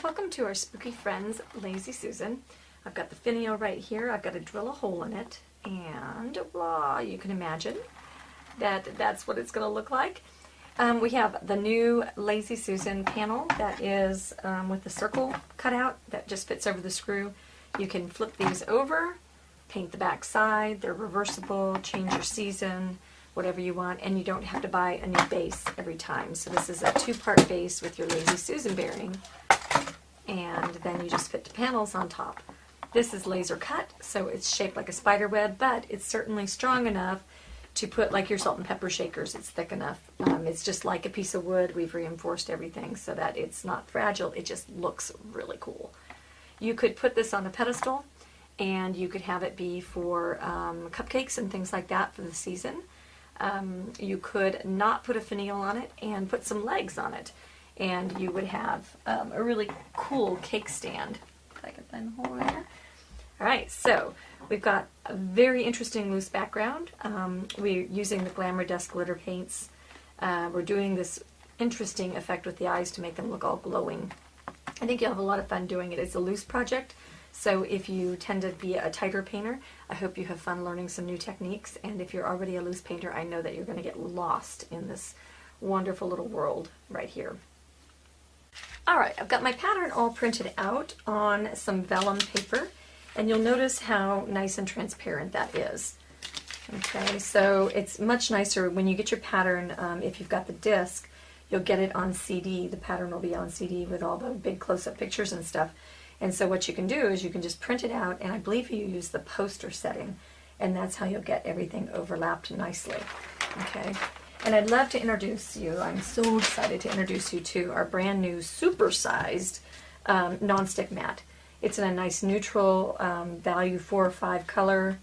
Welcome to our Spooky Friends Lazy Susan. I've got the finial right here. I've got to drill a hole in it, and blah, you can imagine that that's what it's going to look like. We have the new Lazy Susan panel that is with the circle cut out that just fits over the screw. You can flip these over, paint the back side, they're reversible, change your season, whatever you want, and you don't have to buy a new base every time. So this is a two-part base with your Lazy Susan bearing, and then you just fit the panels on top. This is laser cut, so it's shaped like a spider web, but it's certainly strong enough to put like your salt and pepper shakers. It's thick enough. It's just like a piece of wood. We've reinforced everything so that it's not fragile. It just looks really cool. You could put this on a pedestal, and you could have it be for cupcakes and things like that for the season. You could not put a finial on it and put some legs on it, and you would have a really cool cake stand. If I can find the hole there. All right, so we've got a very interesting loose background. We're using the Glamour Dust glitter paints. We're doing this interesting effect with the eyes to make them look all glowing. I think you'll have a lot of fun doing it. It's a loose project, so if you tend to be a tighter painter, I hope you have fun learning some new techniques. And if you're already a loose painter, I know that you're going to get lost in this wonderful little world right here. All right, I've got my pattern all printed out on some vellum paper, and you'll notice how nice and transparent that is. Okay, so it's much nicer when you get your pattern. If you've got the disc, you'll get it on CD. The pattern will be on CD with all the big close-up pictures and stuff. And so what you can do is you can just print it out, and I believe you use the poster setting, and that's how you'll get everything overlapped nicely. Okay, and I'd love to introduce you, I'm so excited to introduce you to our brand new super-sized non-stick mat. It's in a nice neutral value 4 or 5 color,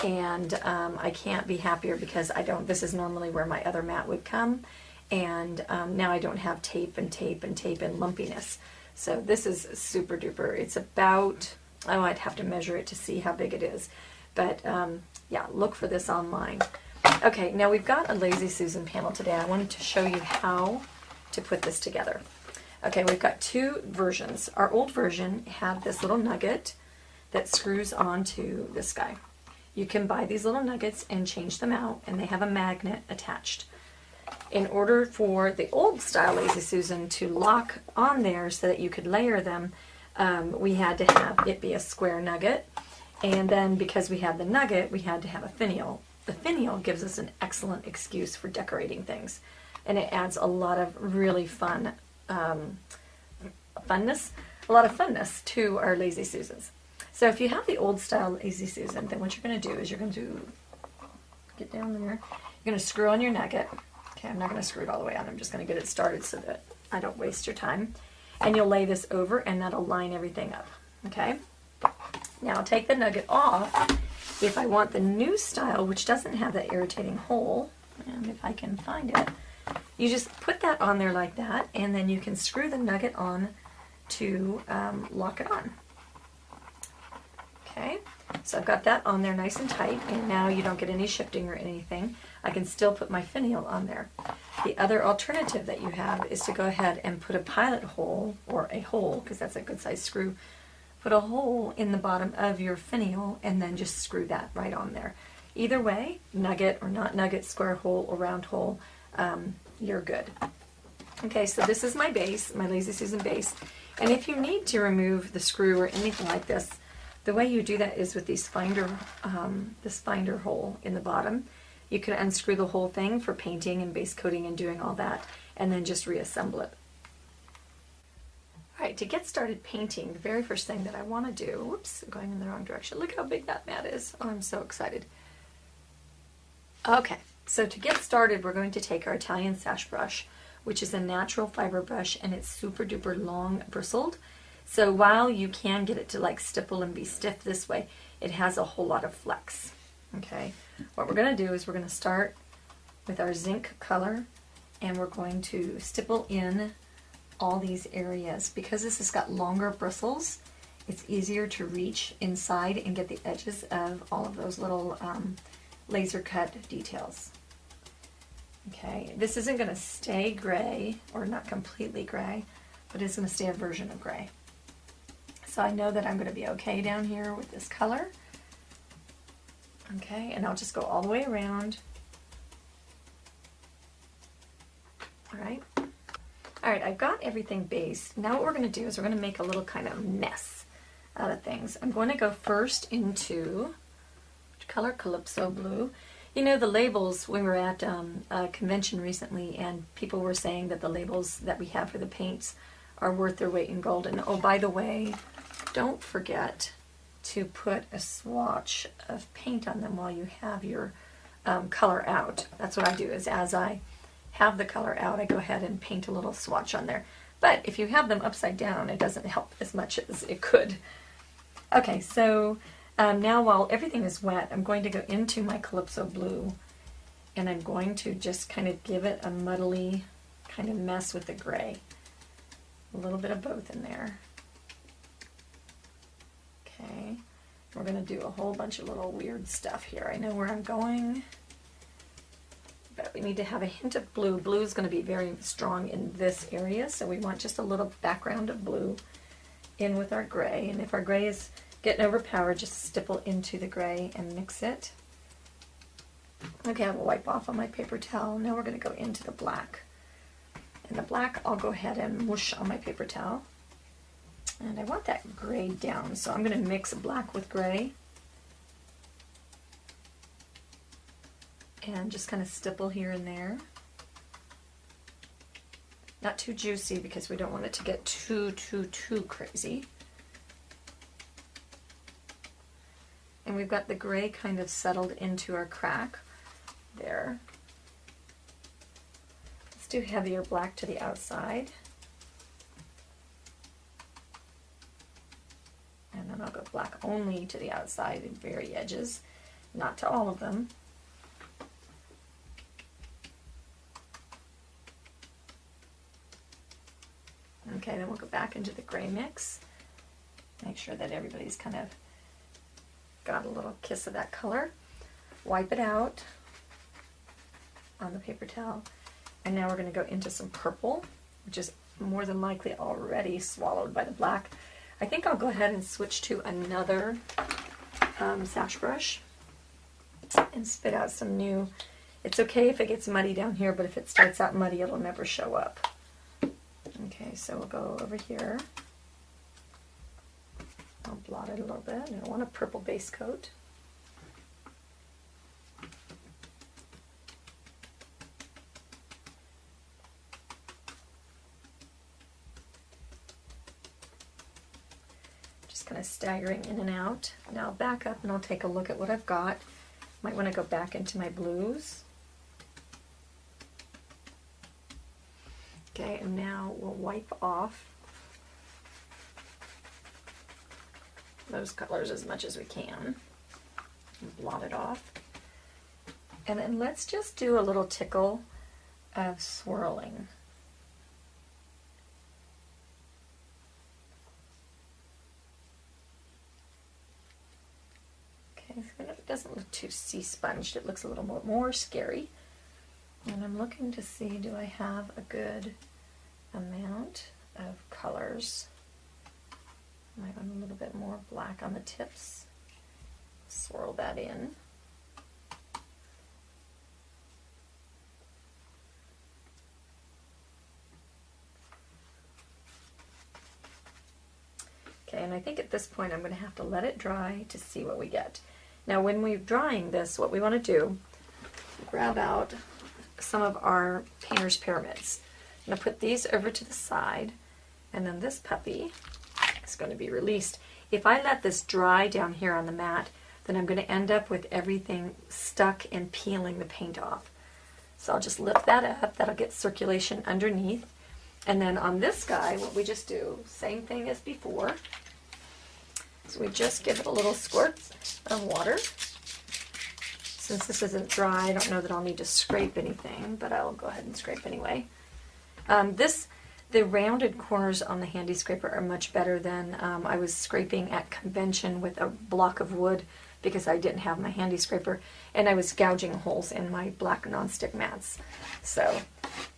and I can't be happier because this is normally where my other mat would come, and now I don't have tape and lumpiness. So this is super duper. It's about, oh, I'd have to measure it to see how big it is, but yeah, look for this online. Okay, now we've got a Lazy Susan panel today. I wanted to show you how to put this together. Okay, we've got two versions. Our old version had this little nugget that screws onto this guy. You can buy these little nuggets and change them out, and they have a magnet attached. In order for the old style Lazy Susan to lock on there so that you could layer them, we had to have it be a square nugget, and then because we had the nugget, we had to have a finial. The finial gives us an excellent excuse for decorating things, and it adds a lot of really fun funness to our Lazy Susans. So if you have the old style Lazy Susan, then what you're going to do is you're going to get down there. You're going to screw on your nugget. Okay, I'm not going to screw it all the way on. I'm just going to get it started so that I don't waste your time. And you'll lay this over, and that'll line everything up. Okay. Now I'll take the nugget off. If I want the new style, which doesn't have that irritating hole, and if I can find it, you just put that on there like that, and then you can screw the nugget on to lock it on. Okay, so I've got that on there nice and tight, and now you don't get any shifting or anything. I can still put my finial on there. The other alternative that you have is to go ahead and put a pilot hole, or a hole, because that's a good size screw. Put a hole in the bottom of your finial and then just screw that right on there. Either way, nugget or not nugget, square hole or round hole, you're good. Okay, so this is my base, my Lazy Susan base. And if you need to remove the screw or anything like this, the way you do that is with these this finder hole in the bottom. You can unscrew the whole thing for painting and base coating and doing all that, and then just reassemble it. All right, to get started painting, the very first thing that I want to do, whoops, I'm going in the wrong direction. Look how big that mat is. Oh, I'm so excited. Okay, so to get started, we're going to take our Italian sash brush, which is a natural fiber brush, and it's super duper long bristled. So while you can get it to like stipple and be stiff this way, it has a whole lot of flex. Okay, what we're going to do is we're going to start with our zinc color, and we're going to stipple in all these areas. Because this has got longer bristles, it's easier to reach inside and get the edges of all of those little laser cut details. Okay, this isn't going to stay gray, or not completely gray, but it's going to stay a version of gray. So I know that I'm going to be okay down here with this color. Okay, and I'll just go all the way around. Alright. Alright, I've got everything based. Now what we're going to do is we're going to make a little kind of mess out of things. I'm going to go first into color Calypso blue. You know, the labels, we were at a convention recently and people were saying that the labels that we have for the paints are worth their weight in gold. And oh, by the way, don't forget to put a swatch of paint on them while you have your color out. That's what I do, is as I have the color out, I go ahead and paint a little swatch on there. But if you have them upside down, it doesn't help as much as it could. Okay, so now while everything is wet, I'm going to go into my Calypso blue and I'm going to just kind of give it a muddly kind of mess with the gray. A little bit of both in there. Okay, we're going to do a whole bunch of little weird stuff here. I know where I'm going, but we need to have a hint of blue. Blue is going to be very strong in this area, so we want just a little background of blue in with our gray. And if our gray is getting overpowered, just stipple into the gray and mix it. Okay, I will wipe off on my paper towel. Now we're going to go into the black. And the black, I'll go ahead and mush on my paper towel. And I want that gray down, so I'm going to mix black with gray. And just kind of stipple here and there. Not too juicy because we don't want it to get too crazy. And we've got the gray kind of settled into our crack there. Let's do heavier black to the outside. And then I'll go black only to the outside and very edges, not to all of them. Okay, then we'll go back into the gray mix. Make sure that everybody's kind of got a little kiss of that color. Wipe it out on the paper towel. And now we're going to go into some purple, which is more than likely already swallowed by the black. I think I'll go ahead and switch to another sash brush and spit out some new. It's okay if it gets muddy down here, but if it starts out muddy, it'll never show up. Okay, so we'll go over here. I'll blot it a little bit. I want a purple base coat. Just kind of staggering in and out. Now I'll back up and I'll take a look at what I've got. Might want to go back into my blues. Okay, and now we'll wipe off those colors as much as we can and blot it off. And then let's just do a little tickle of swirling. Okay, so it doesn't look too sea sponged, it looks a little more scary. And I'm looking to see, do I have a good amount of colors? I might want a little bit more black on the tips. Swirl that in. Okay, and I think at this point I'm going to have to let it dry to see what we get. Now when we're drying this, what we want to do, grab out some of our painter's pyramids. I'm going to put these over to the side, and then this puppy is going to be released. If I let this dry down here on the mat, then I'm going to end up with everything stuck and peeling the paint off. So I'll just lift that up, that'll get circulation underneath. And then on this guy, what we just do, same thing as before. So we just give it a little squirt of water. Since this isn't dry, I don't know that I'll need to scrape anything, but I'll go ahead and scrape anyway. The rounded corners on the handy scraper are much better than I was scraping at convention with a block of wood because I didn't have my handy scraper, and I was gouging holes in my black nonstick mats. So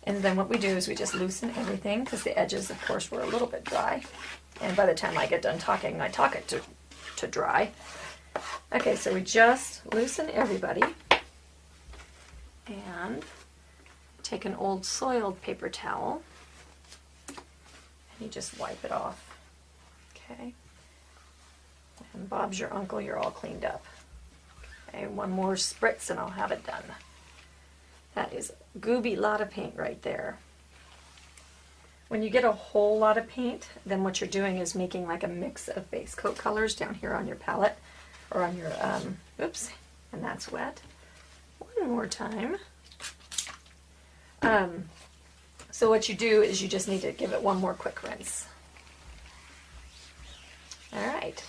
And then what we do is we just loosen everything, because the edges, of course, were a little bit dry. And by the time I get done talking, I talk it to dry. Okay, so we just loosen everybody. And take an old soiled paper towel. And you just wipe it off. Okay. And Bob's your uncle, you're all cleaned up. Okay, one more spritz and I'll have it done. That is a gooby lot of paint right there. When you get a whole lot of paint, then what you're doing is making like a mix of base coat colors down here on your palette, or on your, oops, and that's wet. One more time. So what you do is you just need to give it one more quick rinse. All right.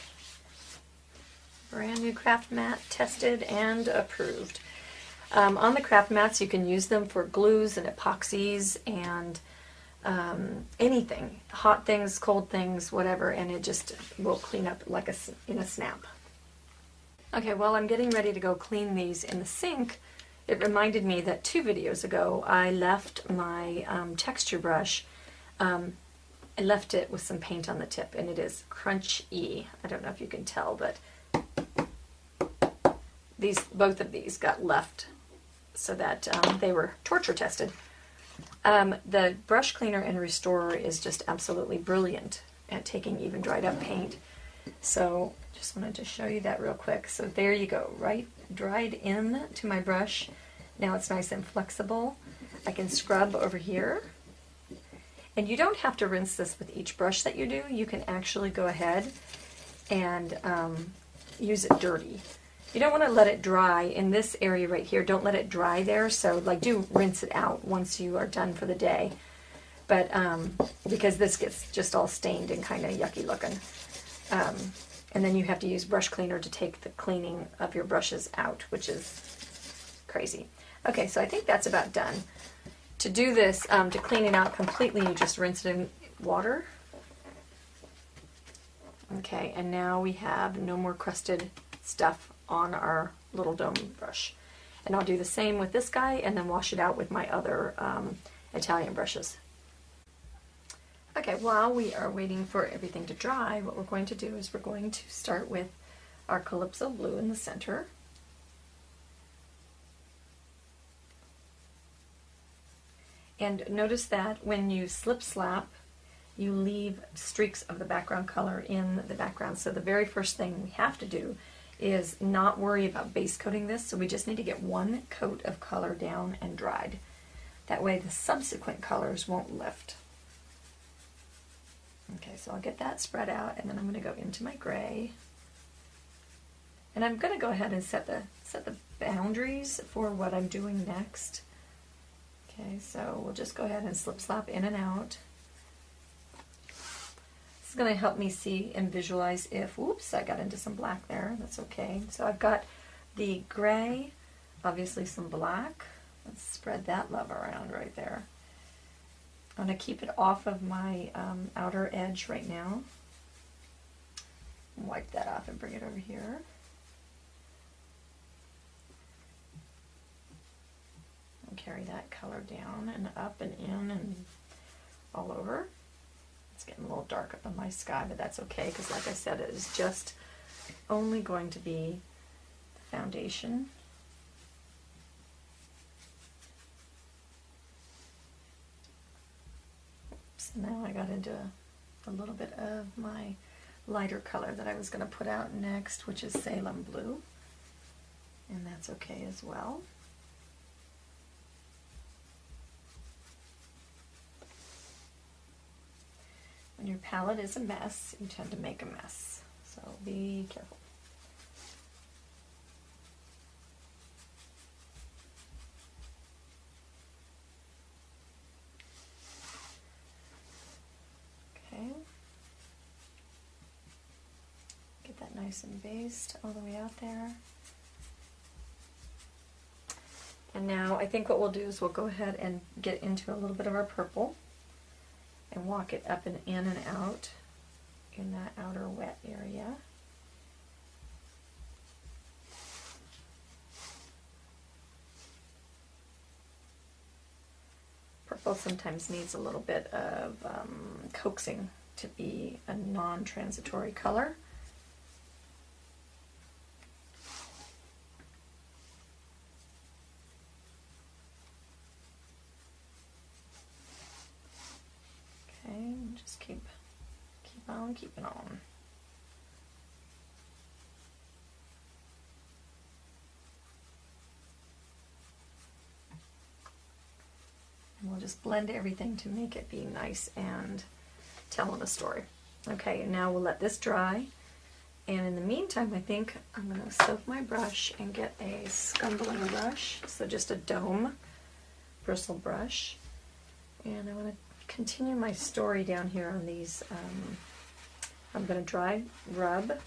Brand new craft mat, tested and approved. On the craft mats, you can use them for glues and epoxies and anything, hot things, cold things, whatever, and it just will clean up like in a snap. Okay, while I'm getting ready to go clean these in the sink, it reminded me that 2 videos ago I left my texture brush, I left it with some paint on the tip, and it is crunchy. I don't know if you can tell, but both of these got left so that they were torture tested. The brush cleaner and restorer is just absolutely brilliant at taking even dried up paint. So just wanted to show you that real quick. So there you go, right? Dried in to my brush. Now it's nice and flexible. I can scrub over here. And you don't have to rinse this with each brush that you do. You can actually go ahead and use it dirty. You don't want to let it dry in this area right here. Don't let it dry there. So like do rinse it out once you are done for the day. But because this gets just all stained and kind of yucky looking. And then you have to use brush cleaner to take the cleaning of your brushes out, which is crazy. Okay, so I think that's about done. To do this, to clean it out completely, you just rinse it in water. Okay, and now we have no more crusted stuff on our little dome brush. And I'll do the same with this guy and then wash it out with my other Italian brushes. Okay, while we are waiting for everything to dry, what we're going to do is we're going to start with our Calypso blue in the center. And notice that when you slip slap, you leave streaks of the background color in the background. So the very first thing we have to do is not worry about base coating this, so we just need to get one coat of color down and dried. That way the subsequent colors won't lift. Okay, so I'll get that spread out, and then I'm going to go into my gray. And I'm going to go ahead and set the boundaries for what I'm doing next. Okay, so we'll just go ahead and slip slap in and out. This is going to help me see and visualize if, whoops, I got into some black there. That's okay. So I've got the gray, obviously some black. Let's spread that love around right there. I'm going to keep it off of my outer edge right now. Wipe that off and bring it over here. And carry that color down and up and in and all over. It's getting a little dark up in my sky, but that's okay because, like I said, it is just only going to be the foundation. Now I got into a little bit of my lighter color that I was going to put out next, which is Salem blue, and that's okay as well. When your palette is a mess, you tend to make a mess, so be careful. Get that nice and based all the way out there. And now I think what we'll do is we'll go ahead and get into a little bit of our purple and walk it up and in and out in that outer wet area. Purple sometimes needs a little bit of coaxing to be a non-transitory color. Okay, just keep on keeping on. And we'll just blend everything to make it be nice and telling a story. Okay, and now we'll let this dry. And in the meantime, I think I'm going to soak my brush and get a scumbling brush, so just a dome bristle brush. And I want to continue my story down here on these. I'm going to dry rub.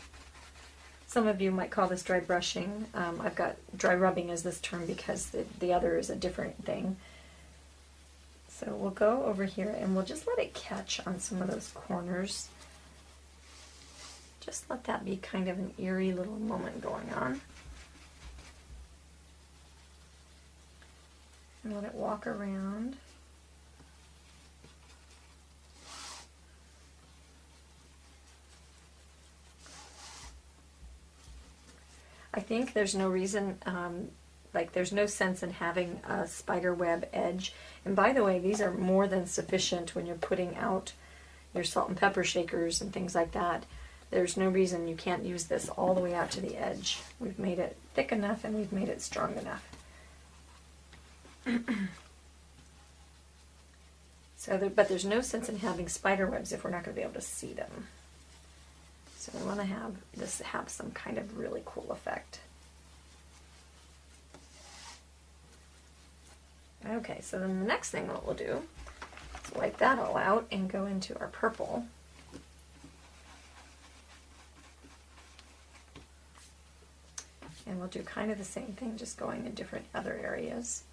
Some of you might call this dry brushing. I've got dry rubbing as this term because the other is a different thing. So we'll go over here and we'll just let it catch on some of those corners. Just let that be kind of an eerie little moment going on. And let it walk around. I think there's no reason, like there's no sense in having a spider web edge. And by the way, these are more than sufficient when you're putting out your salt and pepper shakers and things like that. There's no reason you can't use this all the way out to the edge. We've made it thick enough and we've made it strong enough. But there's no sense in having spider webs if we're not going to be able to see them. So we want to have this have some kind of really cool effect. Okay, so then the next thing what we'll do is wipe that all out and go into our purple. And we'll do kind of the same thing, just going in different other areas.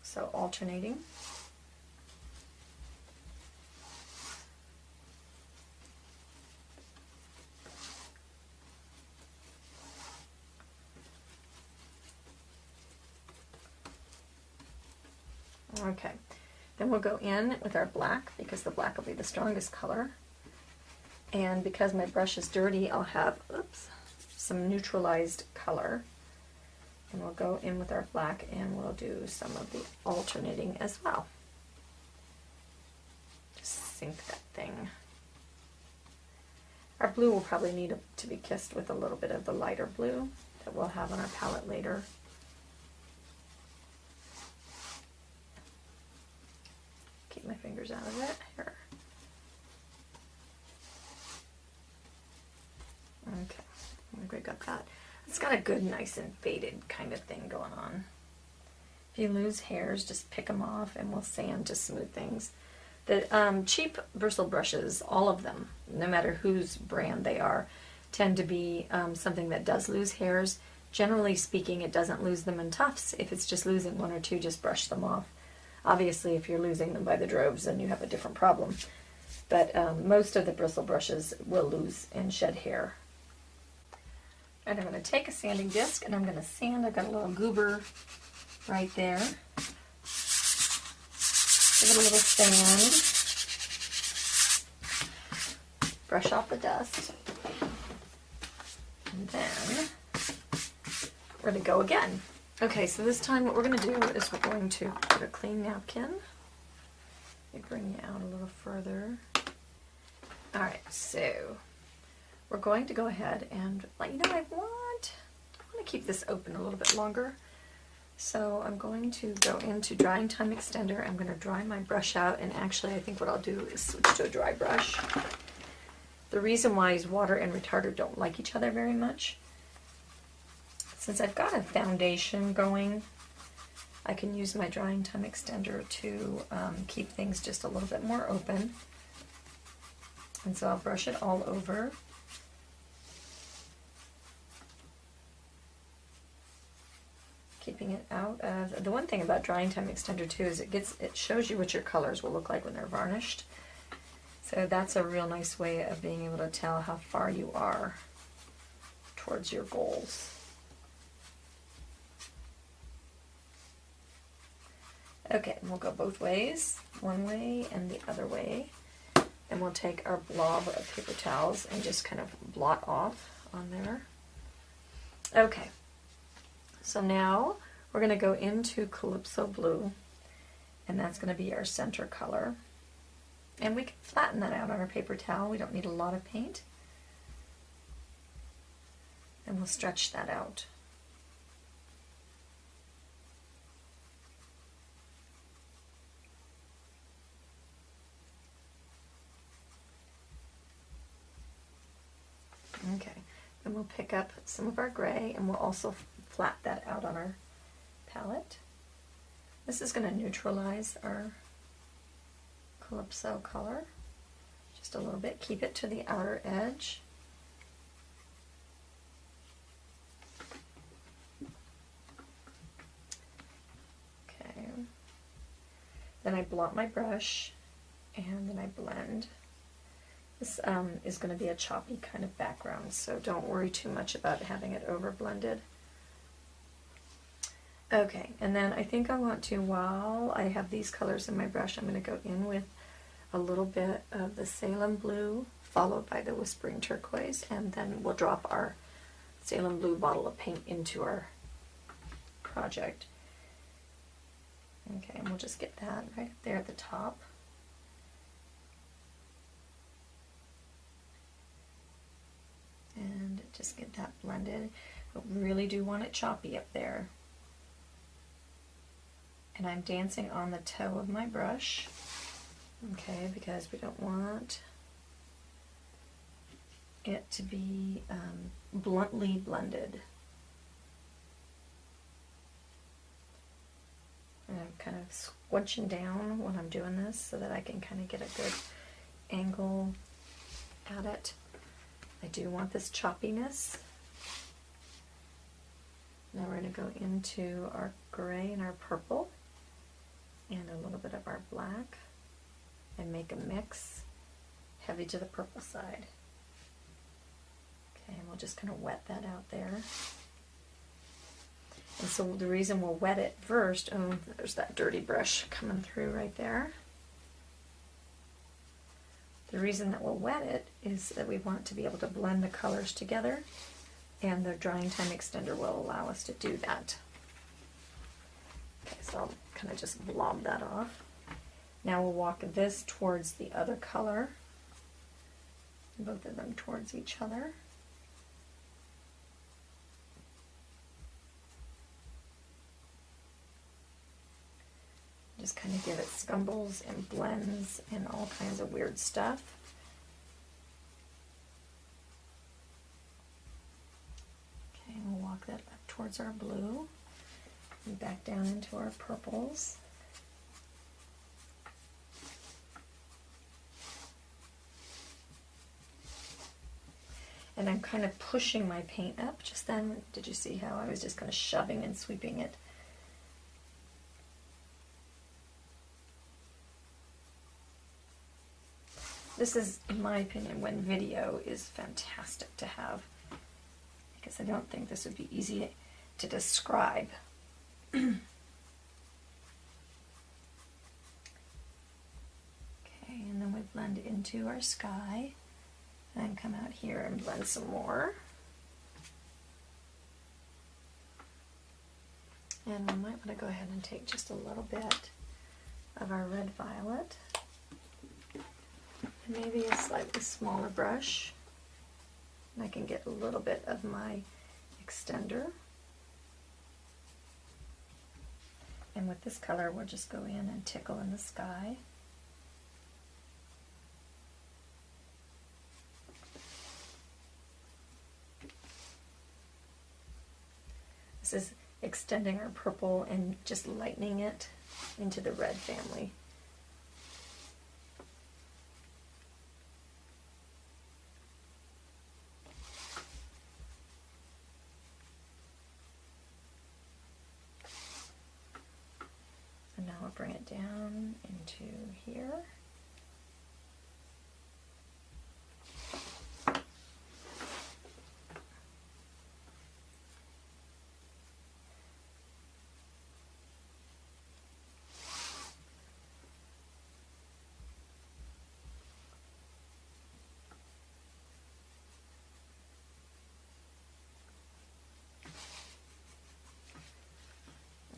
So alternating. Okay, then we'll go in with our black because the black will be the strongest color. And because my brush is dirty, I'll have some neutralized color. And we'll go in with our black and we'll do some of the alternating as well. Just sink that thing. Our blue will probably need to be kissed with a little bit of the lighter blue that we'll have on our palette later. Keep my fingers out of it here. Okay, I think we got that. It's got a good, nice and faded kind of thing going on. If you lose hairs, just pick them off and we'll sand to smooth things. The cheap bristle brushes, all of them, no matter whose brand they are, tend to be something that does lose hairs. Generally speaking, it doesn't lose them in tufts. If it's just losing one or two, just brush them off. Obviously, if you're losing them by the droves, then you have a different problem. But most of the bristle brushes will lose and shed hair. And I'm going to take a sanding disc and I'm going to sand. I've got a little goober right there. Give it a little sand. Brush off the dust. And then we're going to go again. Okay, so this time what we're going to do is we're going to put a clean napkin. Let me bring you out a little further. Alright, so we're going to go ahead and, you know, I want to keep this open a little bit longer. So I'm going to go into drying time extender. I'm going to dry my brush out, and actually I think what I'll do is switch to a dry brush. The reason why is water and retarder don't like each other very much. Since I've got a foundation going, I can use my drying time extender to keep things just a little bit more open. And so I'll brush it all over. Keeping it out of, the one thing about drying time extender too is it shows you what your colors will look like when they're varnished. So that's a real nice way of being able to tell how far you are towards your goals. Okay, we'll go both ways, one way and the other way. And we'll take our blob of paper towels and just kind of blot off on there. Okay, so now we're going to go into Calypso blue, and that's going to be our center color. And we can flatten that out on our paper towel. We don't need a lot of paint. And we'll stretch that out. Okay, then we'll pick up some of our gray and we'll also flat that out on our palette. This is going to neutralize our Calypso color just a little bit. Keep it to the outer edge. Okay. Then I blot my brush and then I blend. This is going to be a choppy kind of background, so don't worry too much about having it over blended. Okay, and then I think I want to, while I have these colors in my brush, I'm going to go in with a little bit of the Salem blue, followed by the Whispering Turquoise, and then we'll drop our Salem blue bottle of paint into our project. Okay, and we'll just get that right there at the top. And just get that blended. But we really do want it choppy up there. And I'm dancing on the toe of my brush, okay, because we don't want it to be bluntly blended. And I'm kind of squinching down when I'm doing this so that I can kind of get a good angle at it. I do want this choppiness. Now we're going to go into our gray and our purple and a little bit of our black and make a mix, heavy to the purple side. Okay, and we'll just kind of wet that out there. And so the reason we'll wet it first, oh, there's that dirty brush coming through right there. The reason that we'll wet it is that we want to be able to blend the colors together, and the drying time extender will allow us to do that. Okay, so I'll kind of just blob that off. Now we'll walk this towards the other color, both of them towards each other. Just kind of give it scumbles and blends and all kinds of weird stuff. Okay, we'll walk that up towards our blue and back down into our purples. And I'm kind of pushing my paint up just then. Did you see how I was just kind of shoving and sweeping it? This is, in my opinion, when video is fantastic to have, because I don't think this would be easy to describe. Okay, and then we blend into our sky, and come out here and blend some more. And we might want to go ahead and take just a little bit of our red violet. Maybe a slightly smaller brush, and I can get a little bit of my extender. And with this color, we'll just go in and tickle in the sky. This is extending our purple and just lightening it into the red family. Bring it down into here.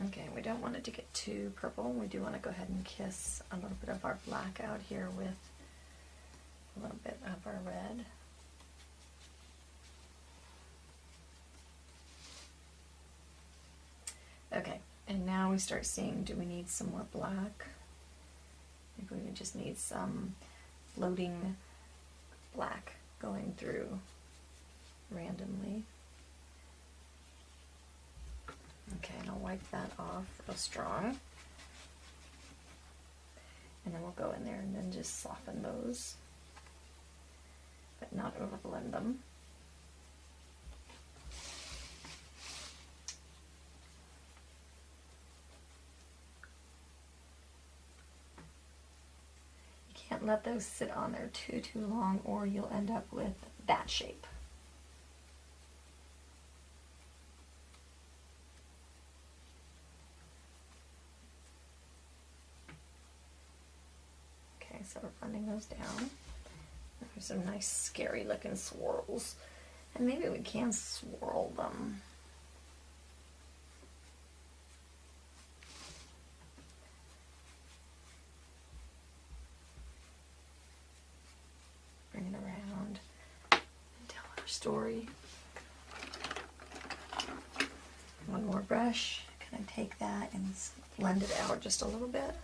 Okay, we don't want it to get too purple. We do want to go ahead and kiss a little bit of our black out here with a little bit of our red. Okay, and now we start seeing, do we need some more black? Maybe we just need some floating black going through randomly. Okay, and I'll wipe that off real strong. And then we'll go in there and then just soften those, but not overblend them. You can't let those sit on there too long or you'll end up with that shape. So we're blending those down. There's some nice scary looking swirls. And maybe we can swirl them. Bring it around and tell our story. One more brush. Can I take that and blend it out just a little bit?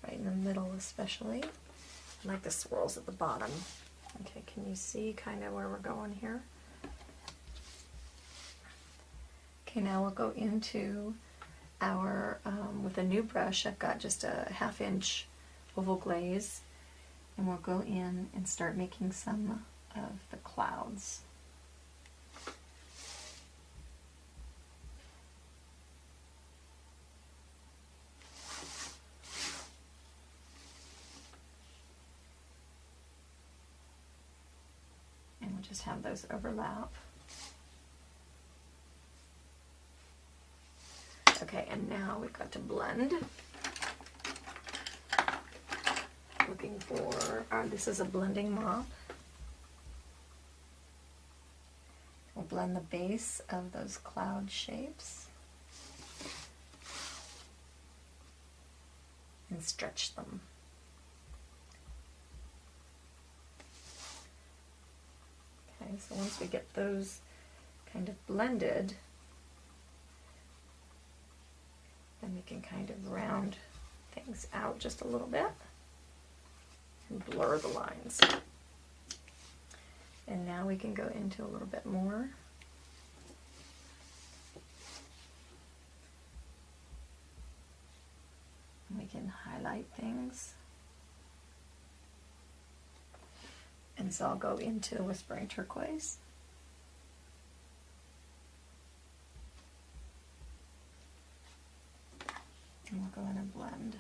Right in the middle especially. I like the swirls at the bottom. Okay, can you see kind of where we're going here? Okay, now we'll go into our, with a new brush, I've got just a 1/2 inch oval glaze, and we'll go in and start making some of the clouds. Just have those overlap. Okay, and now we've got to blend. Looking for, this is a blending mop. We'll blend the base of those cloud shapes and stretch them. So once we get those kind of blended, then we can kind of round things out just a little bit and blur the lines. And now we can go into a little bit more. And we can highlight things. And so I'll go into Whispering Turquoise. And we'll go in and blend.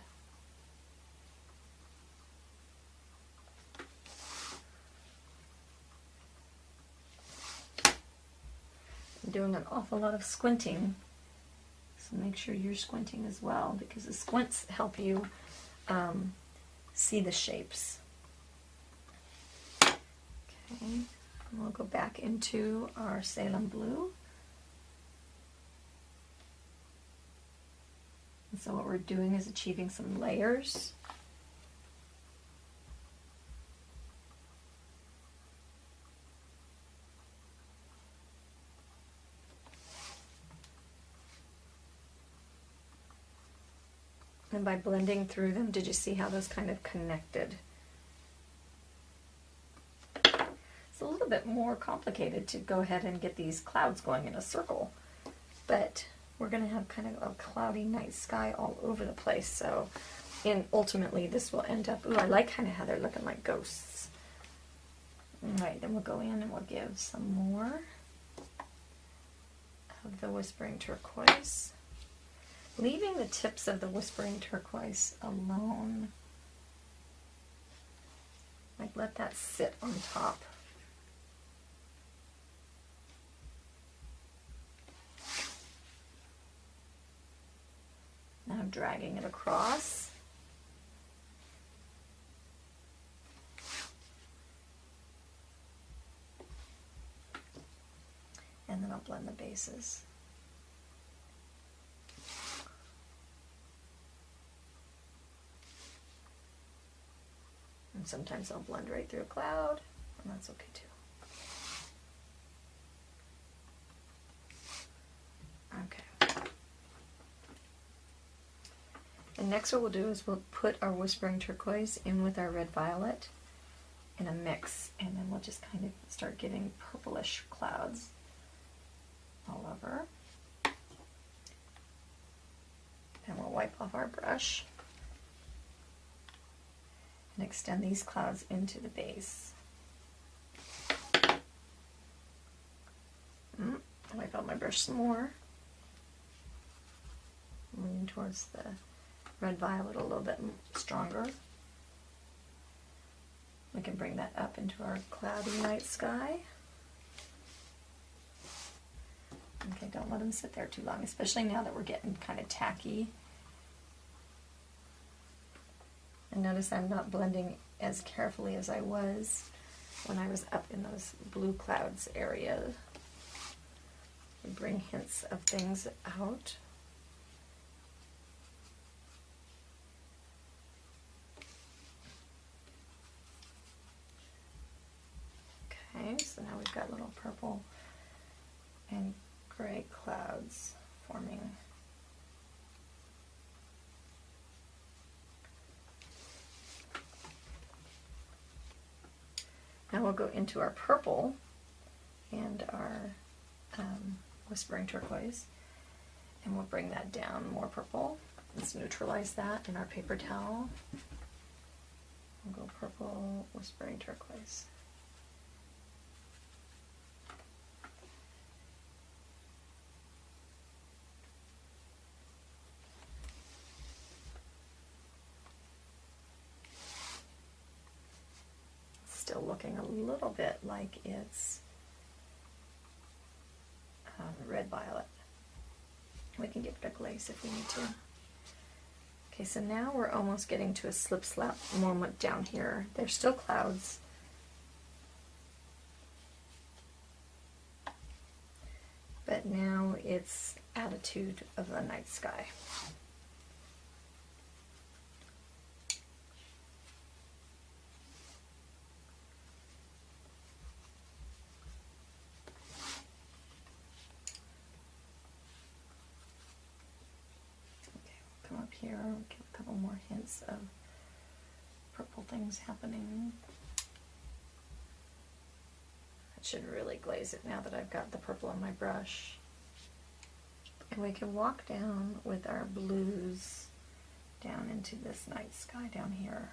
I'm doing an awful lot of squinting, so make sure you're squinting as well, because the squints help you see the shapes. Okay, and we'll go back into our Salem blue. And so what we're doing is achieving some layers. And by blending through them, did you see how those kind of connected? It's a little bit more complicated to go ahead and get these clouds going in a circle, but we're going to have kind of a cloudy night sky all over the place. So, and ultimately this will end up, ooh, I like kind of how they're looking like ghosts. All right, then we'll go in and we'll give some more of the Whispering Turquoise. Leaving the tips of the Whispering Turquoise alone. Like, let that sit on top. Now I'm dragging it across. and then I'll blend the bases. And sometimes I'll blend right through a cloud, and that's okay too. Okay. And next what we'll do is we'll put our Whispering Turquoise in with our Red Violet in a mix, and then we'll just kind of start getting purplish clouds all over. And we'll wipe off our brush and extend these clouds into the base. Wipe out my brush some more. Lean towards the Red Violet a little bit stronger. We can bring that up into our cloudy night sky. Okay, don't let them sit there too long, especially now that we're getting kind of tacky. And notice I'm not blending as carefully as I was when I was up in those blue clouds area. We bring hints of things out. Okay, so now we've got little purple and gray clouds forming. Now we'll go into our purple and our Whispering Turquoise, and we'll bring that down more purple. Let's neutralize that in our paper towel. We'll go purple, Whispering Turquoise. Still looking a little bit like it's Red Violet. We can give it a glaze if we need to. Okay, so now we're almost getting to a slip slap moment down here. There's still clouds. But now it's attitude of the night sky. Here, we'll give a couple more hints of purple things happening. That should really glaze it now that I've got the purple on my brush. And we can walk down with our blues down into this night sky down here.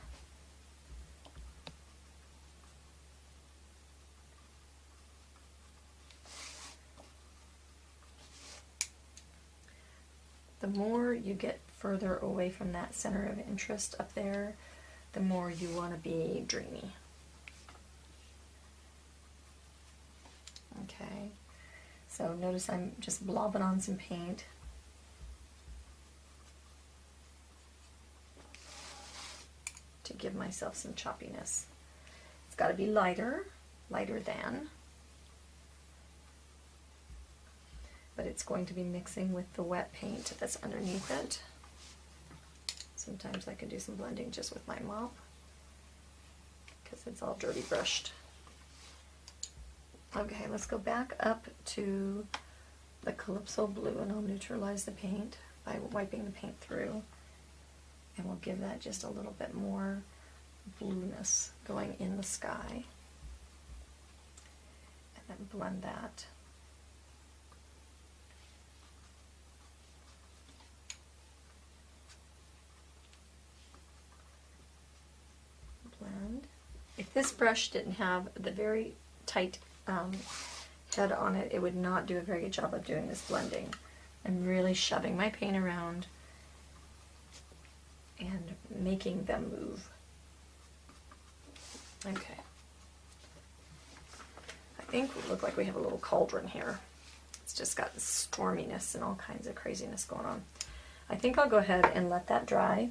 The more you get further away from that center of interest up there, the more you want to be dreamy. Okay, so notice I'm just blobbing on some paint. To give myself some choppiness. It's got to be lighter than. But it's going to be mixing with the wet paint that's underneath it. Sometimes I can do some blending just with my mop because it's all dirty brushed. Okay, let's go back up to the Calypso blue, and I'll neutralize the paint by wiping the paint through, and we'll give that just a little bit more blueness going in the sky, and then blend that. If this brush didn't have the very tight head on it, it would not do a very good job of doing this blending. I'm really shoving my paint around and making them move. Okay. I think we look like we have a little cauldron here. It's just got storminess and all kinds of craziness going on. I think I'll go ahead and let that dry,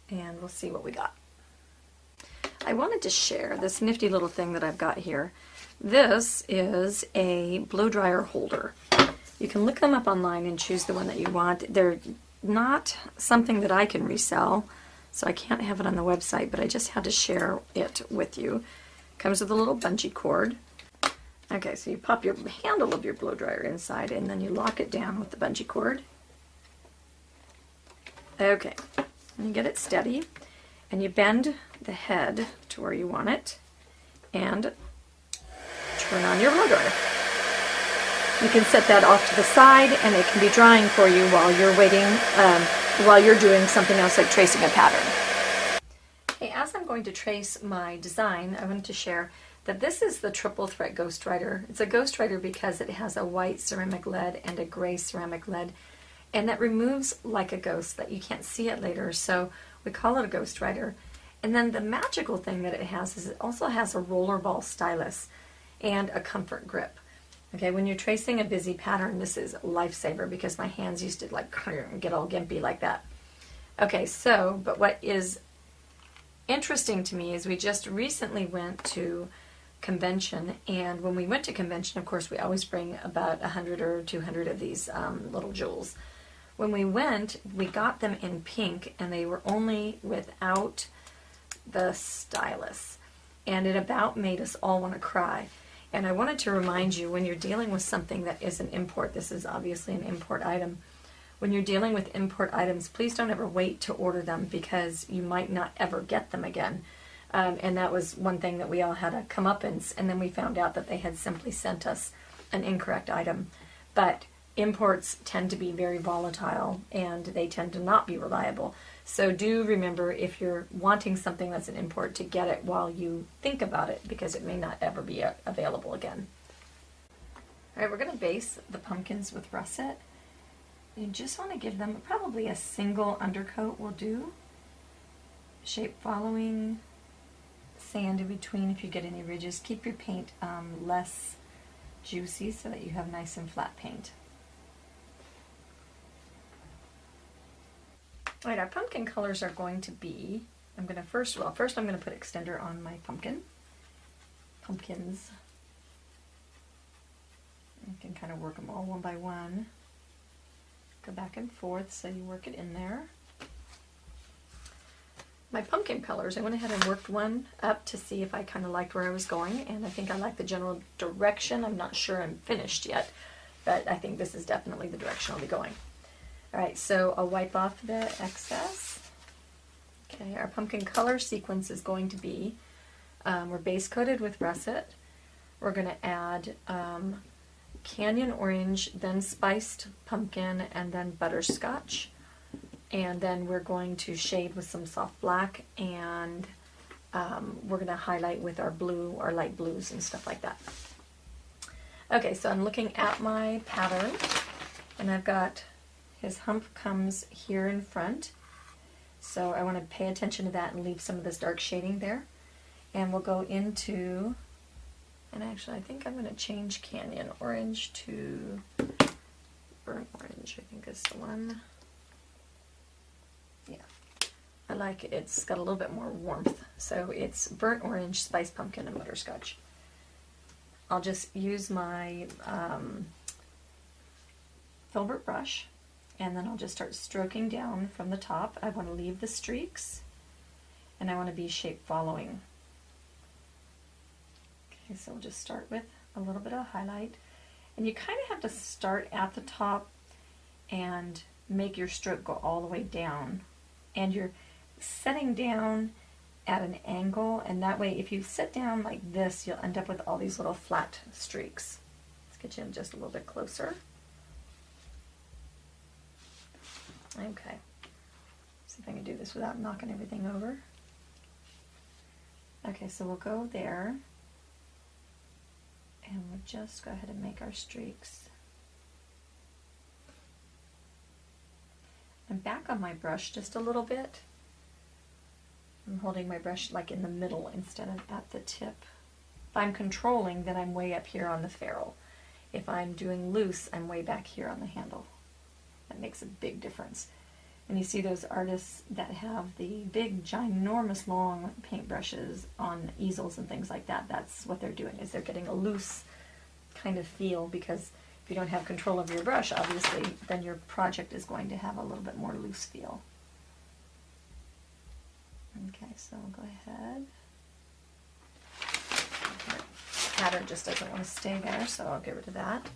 and we'll see what we got. I wanted to share this nifty little thing that I've got here. This is a blow dryer holder. You can look them up online and choose the one that you want. They're not something that I can resell, so I can't have it on the website, but I just had to share it with you. Comes with a little bungee cord. Okay, so you pop your handle of your blow dryer inside, and then you lock it down with the bungee cord. Okay, and you get it steady, and you bend the head to where you want it, and turn on your blow dryer. You can set that off to the side, and it can be drying for you while you're waiting, while you're doing something else like tracing a pattern. Okay, as I'm going to trace my design, I wanted to share that this is the triple threat ghostwriter. It's a ghostwriter because it has a white ceramic lead and a gray ceramic lead, and that removes like a ghost that you can't see it later, so we call it a ghostwriter. And then the magical thing that it has is it also has a rollerball stylus and a comfort grip. Okay, when you're tracing a busy pattern, this is a lifesaver because my hands used to like get all gimpy like that. Okay, so, but what is interesting to me is we just recently went to convention, and when we went to convention, of course, we always bring about 100 or 200 of these little jewels. When we went, we got them in pink, and they were only without the stylus, and it about made us all want to cry. And I wanted to remind you, when you're dealing with something that is an import, this is obviously an import item, when you're dealing with import items, please don't ever wait to order them because you might not ever get them again. And that was one thing that we all had a comeuppance, and then we found out that they had simply sent us an incorrect item. But imports tend to be very volatile, and they tend to not be reliable. So do remember, if you're wanting something that's an import, to get it while you think about it, because it may not ever be available again. All right, we're going to base the pumpkins with russet. You just want to give them probably a single undercoat will do. Shape following, sand in between if you get any ridges. Keep your paint less juicy so that you have nice and flat paint. All right, our pumpkin colors are going to be, first I'm going to put extender on my pumpkins. You can kind of work them all one by one. Go back and forth so you work it in there. My pumpkin colors, I went ahead and worked one up to see if I kind of liked where I was going, and I think I like the general direction. I'm not sure I'm finished yet, but I think this is definitely the direction I'll be going. All right, so I'll wipe off the excess. Okay, our pumpkin color sequence is going to be, we're base coated with russet. We're going to add canyon orange, then spiced pumpkin, and then butterscotch. And then we're going to shade with some soft black, and we're going to highlight with our blue, our light blues and stuff like that. Okay, so I'm looking at my pattern, and I've got his hump comes here in front. So I want to pay attention to that and leave some of this dark shading there. And we'll go into, and actually I think I'm going to change canyon orange to burnt orange, I think is the one. Yeah, I like it. It's got a little bit more warmth. So it's burnt orange, spiced pumpkin, and butterscotch. I'll just use my filbert brush, and then I'll just start stroking down from the top. I want to leave the streaks, and I want to be shape following. Okay, so we'll just start with a little bit of highlight. And you kind of have to start at the top and make your stroke go all the way down. And you're setting down at an angle, and that way if you sit down like this, you'll end up with all these little flat streaks. Let's get you in just a little bit closer. Okay, see if I can do this without knocking everything over. Okay, so we'll go there, and we'll just go ahead and make our streaks. I'm back on my brush just a little bit. I'm holding my brush like in the middle instead of at the tip. If I'm controlling, then I'm way up here on the ferrule. If I'm doing loose, I'm way back here on the handle. That makes a big difference. And you see those artists that have the big, ginormous, long paintbrushes on easels and things like that. That's what they're doing, is they're getting a loose kind of feel, because if you don't have control of your brush, obviously, then your project is going to have a little bit more loose feel. Okay, so go ahead. The pattern just doesn't want to stay there, so I'll get rid of that.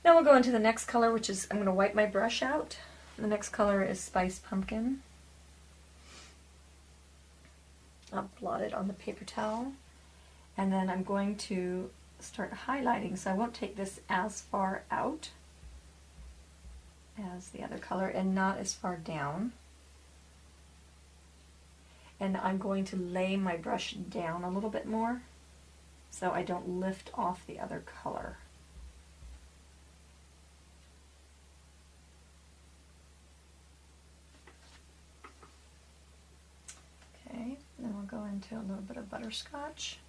Now we'll go into the next color, which is, I'm going to wipe my brush out. The next color is Spice Pumpkin. I'll blot it on the paper towel. And then I'm going to start highlighting, so I won't take this as far out as the other color and not as far down. And I'm going to lay my brush down a little bit more so I don't lift off the other color. Okay, then we'll go into a little bit of Butterscotch.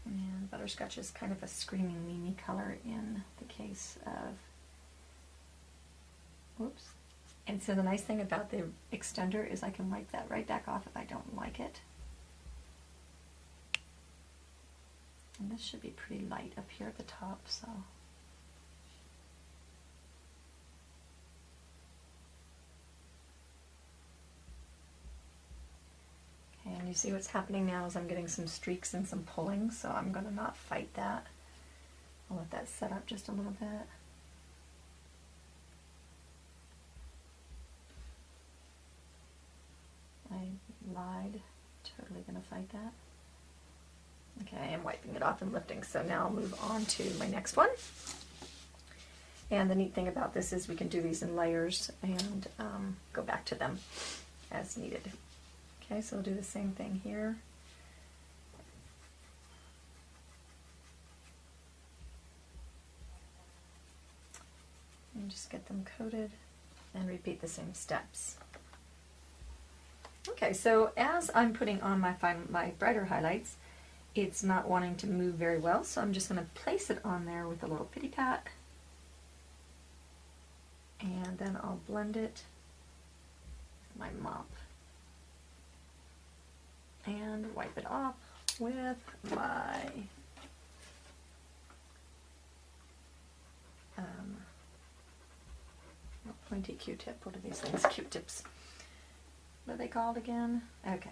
And Butterscotch is kind of a screaming Mimi color in the case of, whoops. And so the nice thing about the extender is I can wipe that right back off if I don't like it. And this should be pretty light up here at the top, so. Okay, and you see what's happening now is I'm getting some streaks and some pulling, so I'm going to not fight that. I'll let that set up just a little bit. I lied. Totally going to fight that. Okay, I'm wiping it off and lifting, so now I'll move on to my next one. And the neat thing about this is we can do these in layers and go back to them as needed. Okay, so we'll do the same thing here. And just get them coated and repeat the same steps. Okay, so as I'm putting on my brighter highlights, it's not wanting to move very well, so I'm just going to place it on there with a little pity pat. And then I'll blend it with my mop. And wipe it off with my pointy Q-tip. What are these things? Q-tips. What are they called again? Okay.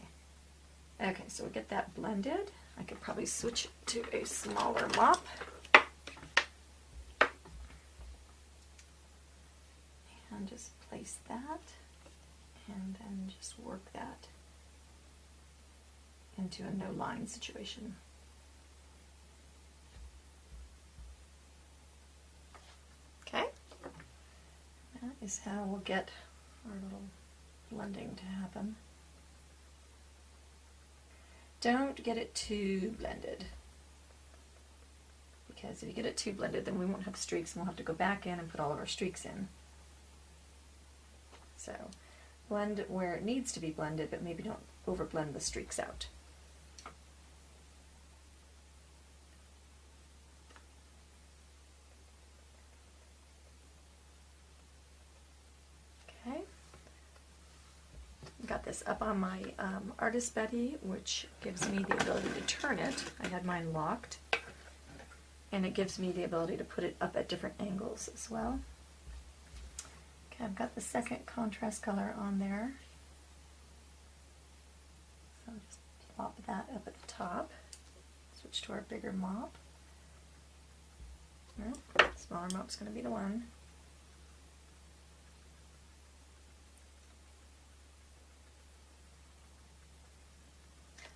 Okay, so we get that blended. I could probably switch to a smaller mop. And just place that, and then just work that into a no line situation. Okay, that is how we'll get our little blending to happen. Don't get it too blended, because if you get it too blended, then we won't have streaks, and we'll have to go back in and put all of our streaks in. So blend where it needs to be blended, but maybe don't overblend the streaks out. Okay, got this up on my Artist Buddy, which gives me the ability to turn it. I had mine locked, and it gives me the ability to put it up at different angles as well. Okay, I've got the second contrast color on there. So I'll just plop that up at the top. Switch to our bigger mop. Well, smaller mop's going to be the one.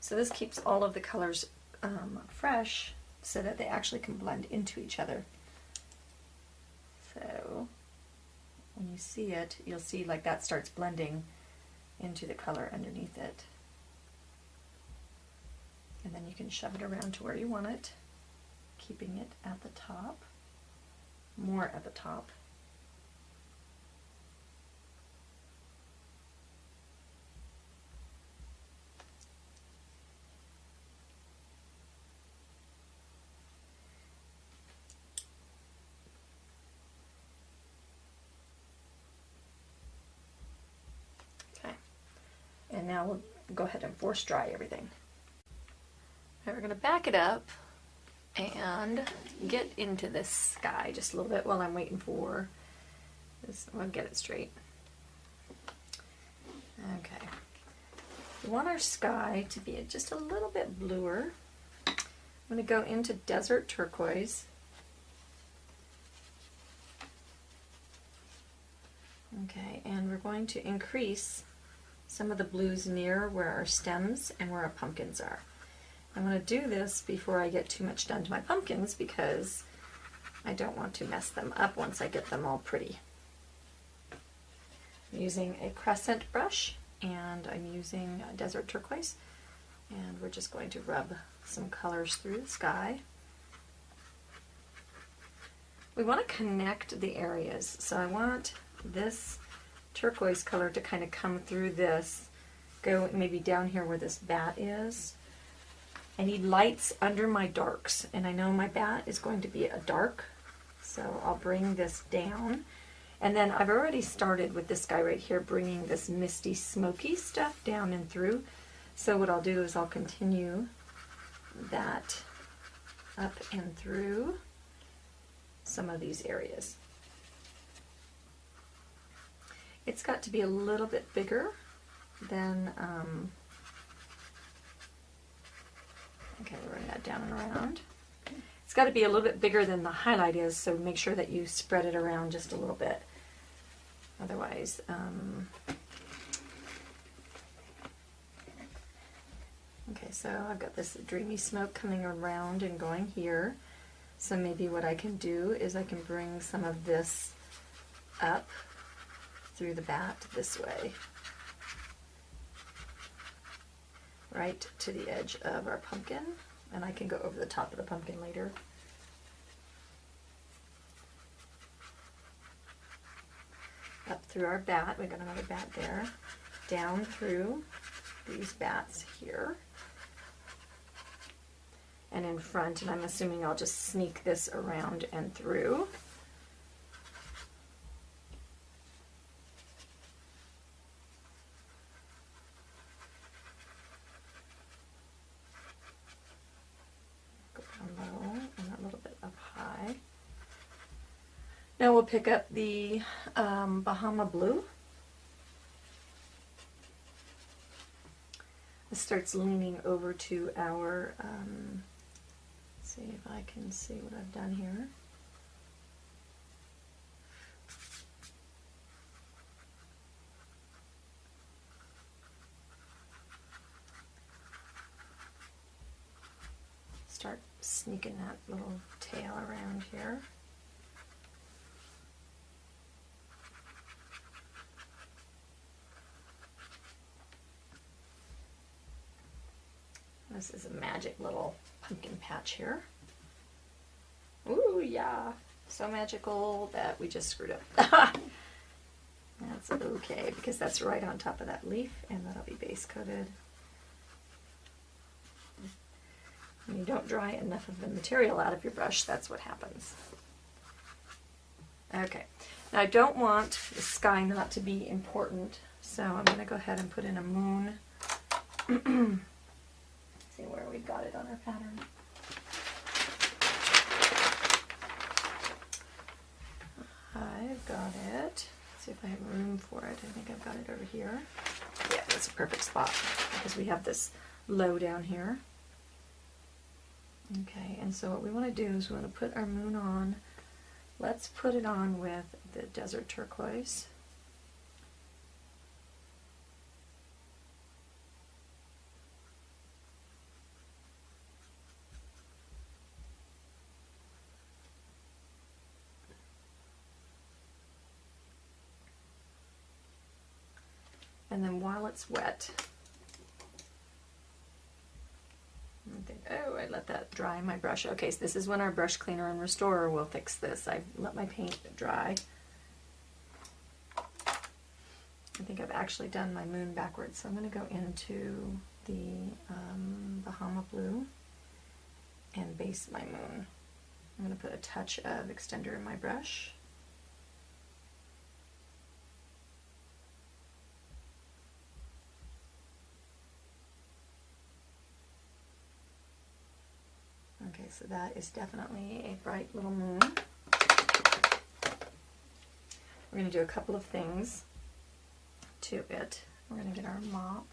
So this keeps all of the colors fresh so that they actually can blend into each other. So when you see it, you'll see like that starts blending into the color underneath it. And then you can shove it around to where you want it, keeping it at the top, more at the top. And now we'll go ahead and force dry everything. All right, we're going to back it up and get into this sky just a little bit while I'm waiting for this. We'll get it straight. Okay. We want our sky to be just a little bit bluer. I'm going to go into Desert Turquoise. Okay, and we're going to increase some of the blues near where our stems and where our pumpkins are. I want to do this before I get too much done to my pumpkins because I don't want to mess them up once I get them all pretty. I'm using a crescent brush and I'm using Desert Turquoise, and we're just going to rub some colors through the sky. We want to connect the areas, so I want this turquoise color to kind of come through this, go maybe down here where this bat is. I need lights under my darks, and I know my bat is going to be a dark, so I'll bring this down. And then I've already started with this guy right here, bringing this misty, smoky stuff down and through. So what I'll do is I'll continue that up and through some of these areas. It's got to be a little bit bigger than, okay, we'll run that down and around. It's got to be a little bit bigger than the highlight is, so make sure that you spread it around just a little bit. Otherwise, okay, so I've got this dreamy smoke coming around and going here. So maybe what I can do is I can bring some of this up through the bat this way, right to the edge of our pumpkin, and I can go over the top of the pumpkin later. Up through our bat, we got another bat there, down through these bats here, and in front, and I'm assuming I'll just sneak this around and through. Go down low and a little bit up high. Now we'll pick up the Bahahma blue. This starts leaning over to our, let's see if I can see what I've done here. Start sneaking that little tail around here. This is a magic little pumpkin patch here. Ooh, yeah. So magical that we just screwed up. That's okay, because that's right on top of that leaf, and that'll be base coated. When you don't dry enough of the material out of your brush, that's what happens. Okay. Now I don't want the sky not to be important, so I'm going to go ahead and put in a moon. See where we've got it on our pattern. I've got it. Let's see if I have room for it. I think I've got it over here. Yeah, that's a perfect spot because we have this low down here. Okay, and so what we want to do is we want to put our moon on. Let's put it on with the Desert Turquoise. And then while it's wet, oh, I let that dry in my brush. Okay, so this is when our brush cleaner and restorer will fix this. I let my paint dry. I think I've actually done my moon backwards, so I'm going to go into the Bahahma blue and base my moon. I'm going to put a touch of extender in my brush. so that is definitely a bright little moon. We're going to do a couple of things to it. We're going to get our mop.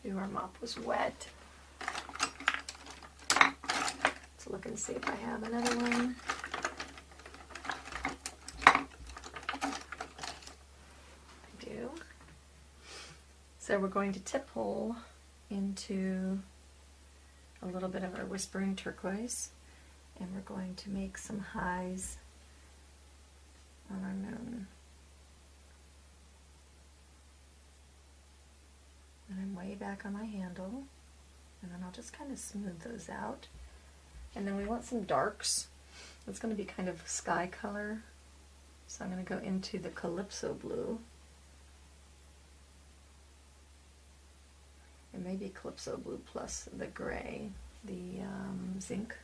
Our mop was wet. Let's look and see if I have another one. I do. So we're going to tip hole into a little bit of our Whispering Turquoise, and we're going to make some highs on our moon. And I'm way back on my handle, and then I'll just kind of smooth those out. And then we want some darks. It's going to be kind of sky color, so I'm going to go into the Calypso blue. It may be Calypso blue plus the gray, the zinc.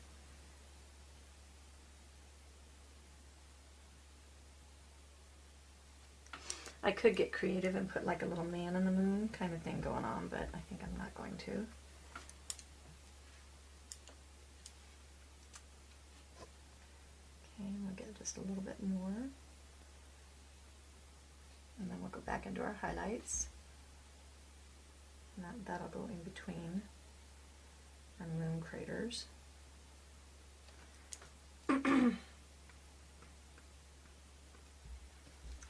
I could get creative and put like a little man in the moon kind of thing going on, but I think I'm not going to. Okay, we'll get just a little bit more. And then we'll go back into our highlights. And that'll go in between our moon craters.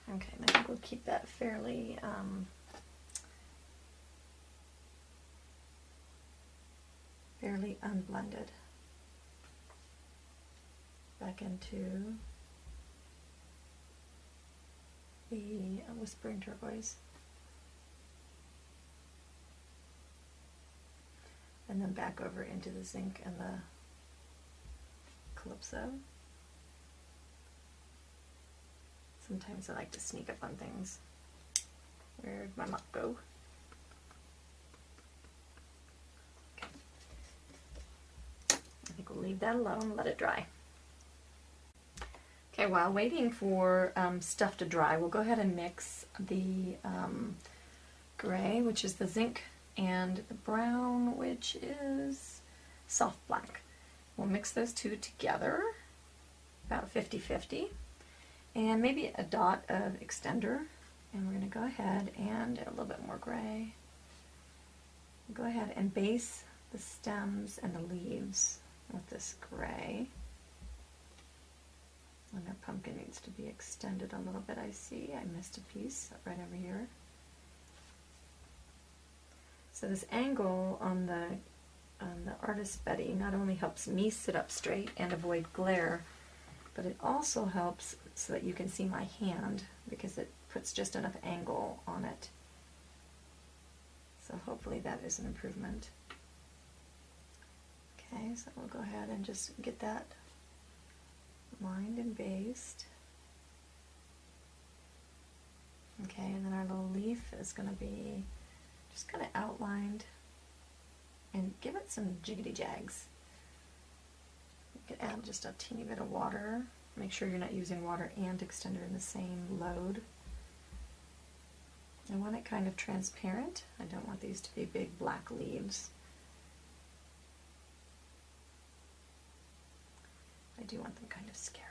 Okay, and I think we'll keep that fairly fairly unblended. Back into the Whispering Turquoise. And then back over into the zinc and the Calypso. Sometimes I like to sneak up on things. Where'd my mop go? Okay. I think we'll leave that alone and let it dry. Okay, while waiting for stuff to dry, we'll go ahead and mix the gray, which is the zinc, and the brown, which is soft black. We'll mix those two together, about 50-50. And maybe a dot of extender, and we're going to go ahead and add a little bit more gray. Go ahead and base the stems and the leaves with this gray. And our pumpkin needs to be extended a little bit, I see. I missed a piece right over here. So this angle on the Artist Betty not only helps me sit up straight and avoid glare, but it also helps so that you can see my hand, because it puts just enough angle on it. So hopefully that is an improvement. Okay, so we'll go ahead and just get that lined and based. Okay, and then our little leaf is going to be just kind of outlined, and give it some jiggity jags. You can add just a teeny bit of water. Make sure you're not using water and extender in the same load. I want it kind of transparent. I don't want these to be big black leaves. I do want them kind of scary.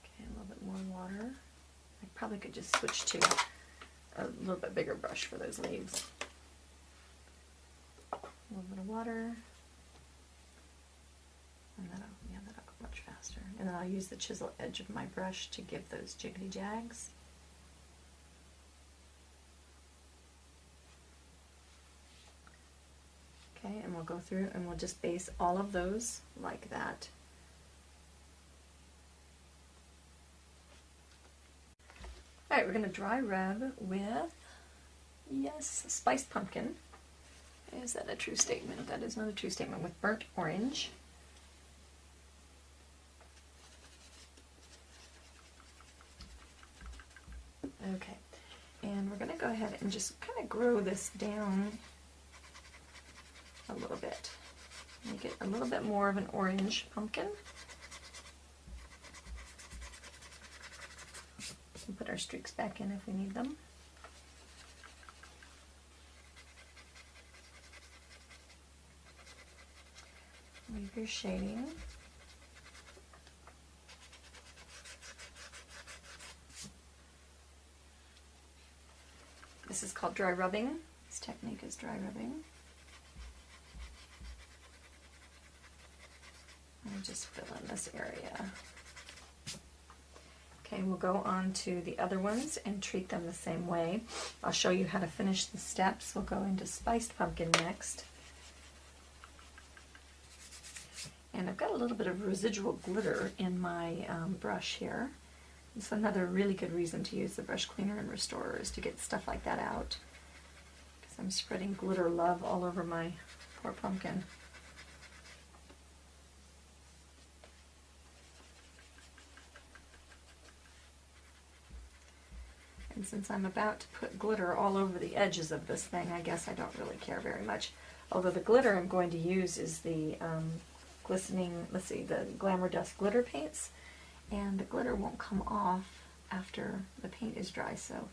Okay, a little bit more water. I probably could just switch to a little bit bigger brush for those leaves. A little bit of water. And that'll go much faster. And then I'll use the chisel edge of my brush to give those jiggly jags. Okay, and we'll go through and we'll just base all of those like that. Alright, we're going to dry rub with, yes, spiced pumpkin. Is that a true statement? That is not a true statement. With burnt orange. Okay, and we're going to go ahead and just kind of grow this down a little bit. Make it a little bit more of an orange pumpkin. We'll put our streaks back in if we need them. Leave your shading. This is called dry rubbing. This technique is dry rubbing. I'll just fill in this area. Okay, we'll go on to the other ones and treat them the same way. I'll show you how to finish the steps. We'll go into spiced pumpkin next. And I've got a little bit of residual glitter in my brush here. It's another really good reason to use the brush cleaner and restorer is to get stuff like that out. Because I'm spreading glitter love all over my poor pumpkin. And since I'm about to put glitter all over the edges of this thing, I guess I don't really care very much. Although the glitter I'm going to use is the glistening, let's see, the Glamour Dust glitter paints. And the glitter won't come off after the paint is dry, so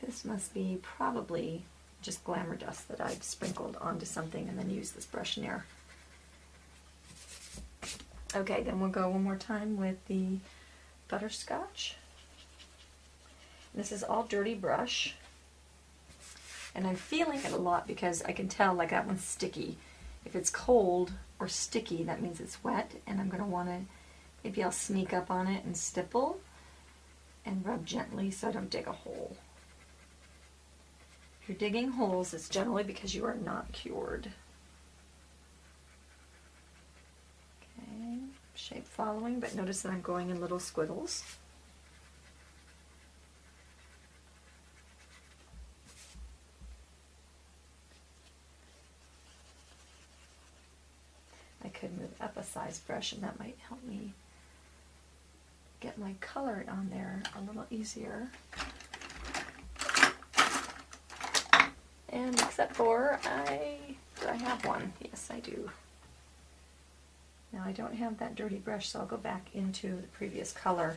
this must be probably just Glamour Dust that I've sprinkled onto something and then use this brush near. Okay, then we'll go one more time with the Butterscotch. This is all dirty brush, and I'm feeling it a lot because I can tell like that one's sticky. If it's cold or sticky, that means it's wet, and I'm going to want to, maybe I'll sneak up on it and stipple and rub gently so I don't dig a hole. If you're digging holes, it's generally because you are not cured. Okay, shape following, but notice that I'm going in little squiggles. I could move up a size brush and that might help me get my color on there a little easier. And except for, do I have one? Yes, I do. Now I don't have that dirty brush, so I'll go back into the previous color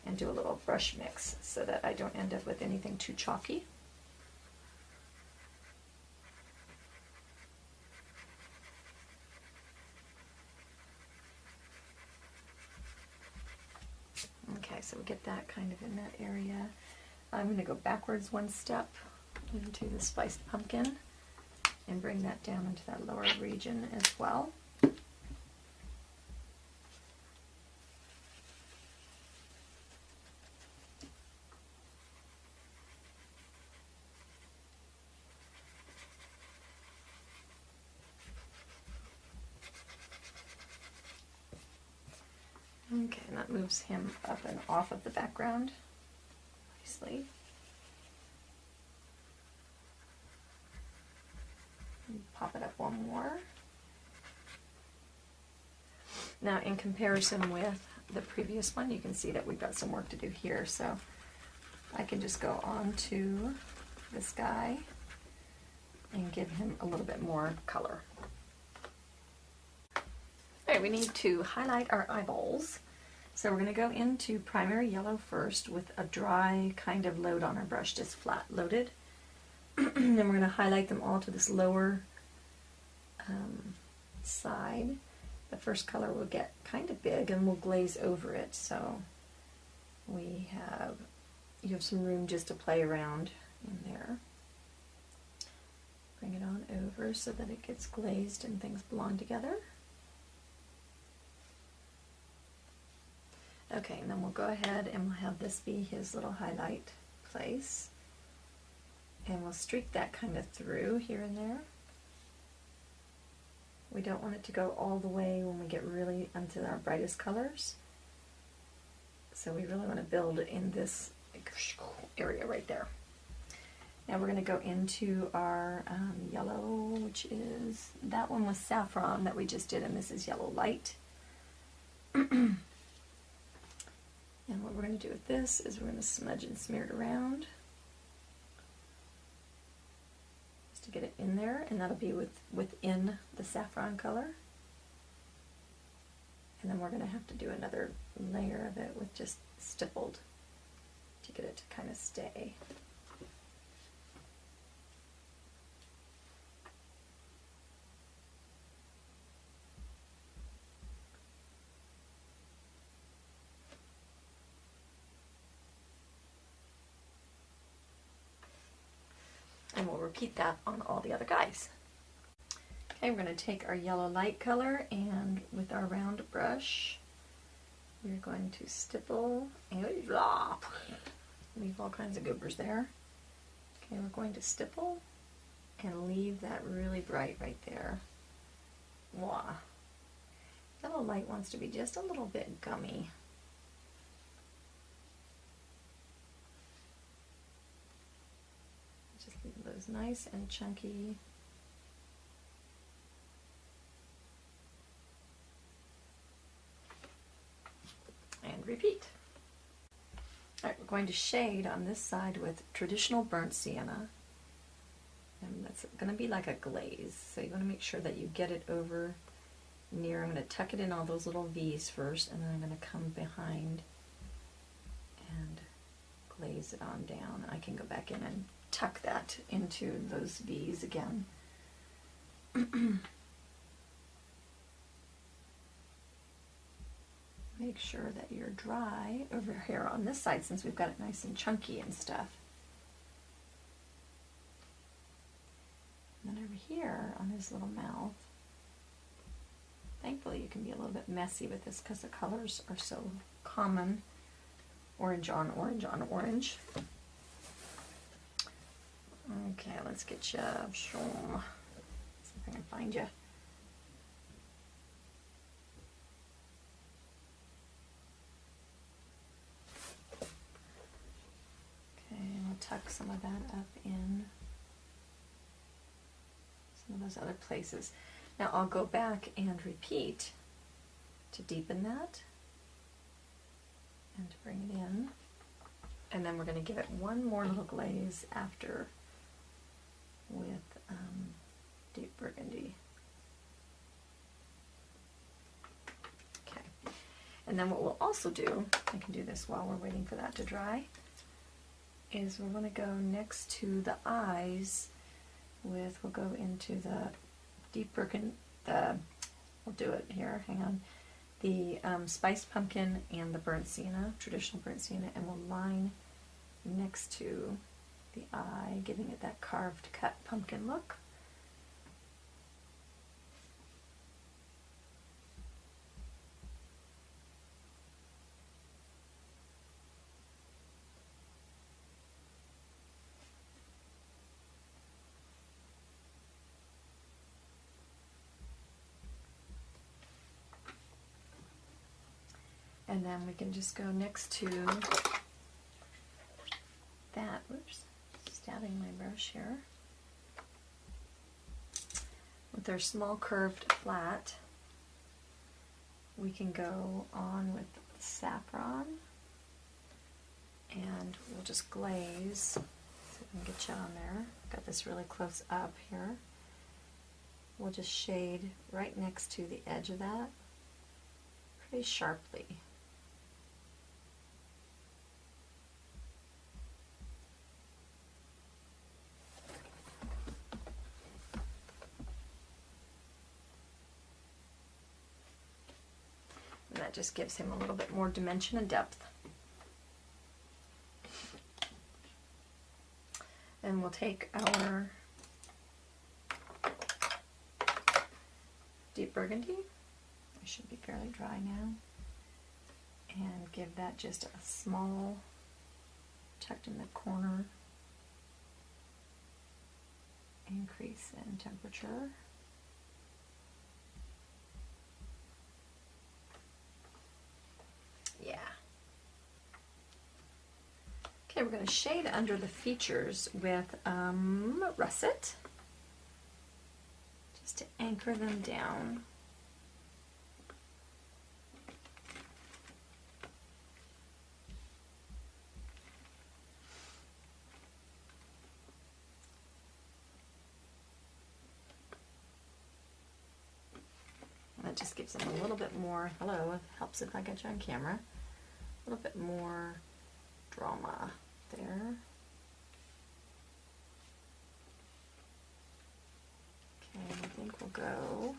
and do a little brush mix so that I don't end up with anything too chalky. Okay, so we get that kind of in that area. I'm going to go backwards one step into the spiced pumpkin and bring that down into that lower region as well. Okay, and that moves him up and off of the background nicely. And pop it up one more. Now, in comparison with the previous one, you can see that we've got some work to do here, so I can just go on to this guy and give him a little bit more color. Alright, we need to highlight our eyeballs. So we're going to go into primary yellow first with a dry kind of load on our brush, just flat loaded. Then we're going to highlight them all to this lower side. The first color will get kind of big and we'll glaze over it. So you have some room just to play around in there. Bring it on over so that it gets glazed and things belong together. Okay, and then we'll go ahead and we'll have this be his little highlight place. And we'll streak that kind of through here and there. We don't want it to go all the way when we get really into our brightest colors. So we really want to build in this area right there. Now we're going to go into our yellow, which is, that one was Saffron that we just did, and this is Yellow Light. And what we're going to do with this is we're going to smudge and smear it around just to get it in there, and that'll be within the saffron color. And then we're going to have to do another layer of it with just stippled to get it to kind of stay. And we'll repeat that on all the other guys. Okay, we're going to take our yellow light color, and with our round brush, we're going to stipple and leave all kinds of goobers there. Okay, we're going to stipple and leave that really bright right there. Wow. Yellow light wants to be just a little bit gummy. Just leave those nice and chunky. And repeat. Alright, we're going to shade on this side with traditional burnt sienna. And that's going to be like a glaze. So you want to make sure that you get it over near. I'm going to tuck it in all those little V's first, and then I'm going to come behind and glaze it on down. I can go back in and tuck that into those V's again. Make sure that you're dry over here on this side, since we've got it nice and chunky and stuff. And then over here on his little mouth, thankfully you can be a little bit messy with this because the colors are so common. Orange on orange on orange. Okay, let's get you, see if I can find you. Okay, I'll tuck some of that up in some of those other places. Now I'll go back and repeat to deepen that and to bring it in. And then we're going to give it one more little glaze after with deep burgundy. Okay. And then what we'll also do, I can do this while we're waiting for that to dry, is we're going to go next to the eyes with, we'll go into the deep burgundy, we'll do it here, hang on, the spiced pumpkin and the burnt sienna, traditional burnt sienna, and we'll line next to the eye, giving it that carved cut pumpkin look. And then we can just go next to that, whoops, stabbing my brush here, with our small curved flat. We can go on with saffron, and we'll just glaze, so we can get you on there. Got this really close up here. We'll just shade right next to the edge of that, pretty sharply. And that just gives him a little bit more dimension and depth. And we'll take our deep burgundy, it should be fairly dry now, and give that just a small, tucked in the corner, increase in temperature. Yeah. Okay, we're going to shade under the features with Russet, just to anchor them down. That just gives them a little bit more, hello, it helps if I get you on camera, a little bit more drama there. Okay, I think we'll go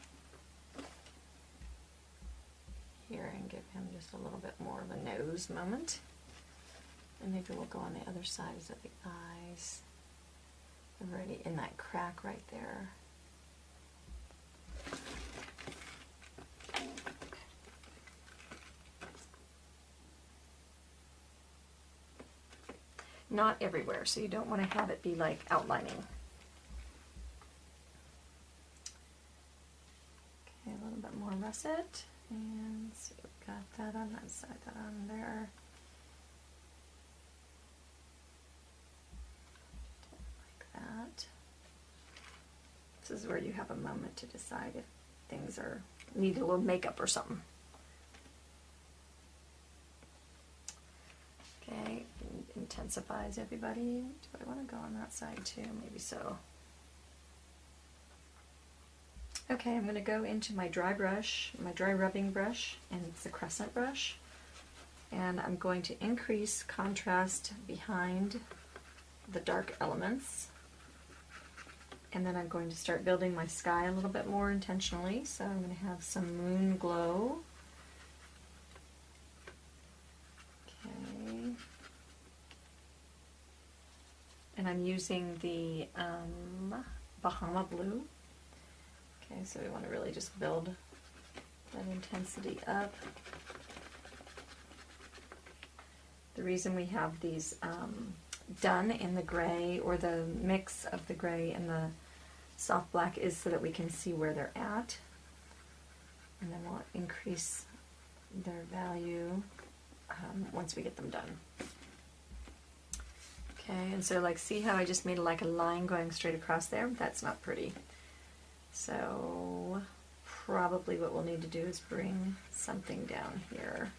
here and give him just a little bit more of a nose moment. And maybe we'll go on the other sides of the eyes. Already in that crack right there. Not everywhere, so you don't want to have it be like outlining. Okay, a little bit more russet, and so we've got that on that side, that on there. Like that. This is where you have a moment to decide if things need a little makeup or something. Okay, intensifies everybody. Do I want to go on that side too? Maybe so. Okay, I'm going to go into my dry brush, my dry rubbing brush, and it's a crescent brush. And I'm going to increase contrast behind the dark elements. And then I'm going to start building my sky a little bit more intentionally. So I'm going to have some moon glow. Okay. And I'm using the Bahahma blue. Okay, so we want to really just build that intensity up. The reason we have these done in the gray, or the mix of the gray and the soft black, is so that we can see where they're at. And then we'll increase their value once we get them done. Okay, and so like, see how I just made like a line going straight across there? That's not pretty. So probably what we'll need to do is bring something down here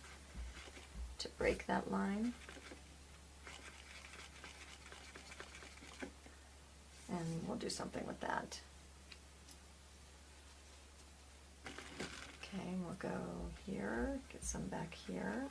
to break that line. And we'll do something with that. Okay, we'll go here, get some back here.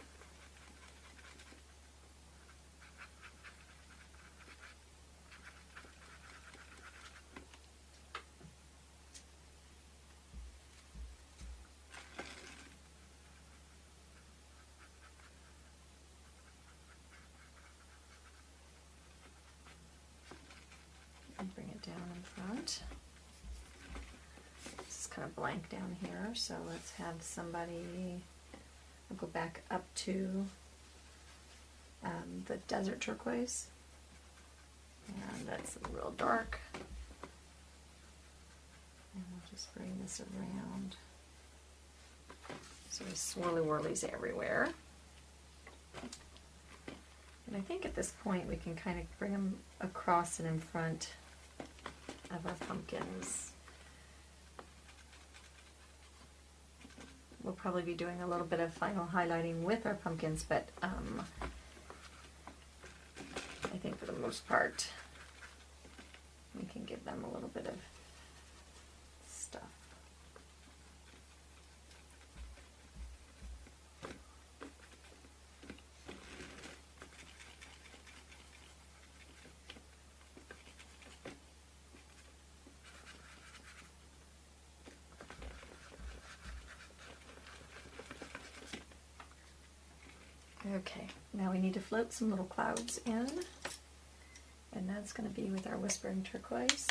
Bring it down in front. This is kind of blank down here, so let's have somebody, I'll go back up to the desert turquoise, and that's real dark, and we'll just bring this around. So there's swirly whirlies everywhere. And I think at this point we can kind of bring them across and in front of our pumpkins. We'll probably be doing a little bit of final highlighting with our pumpkins, but I think for the most part we can give them a little bit of stuff. Okay, now we need to float some little clouds in, and that's going to be with our Whispering Turquoise.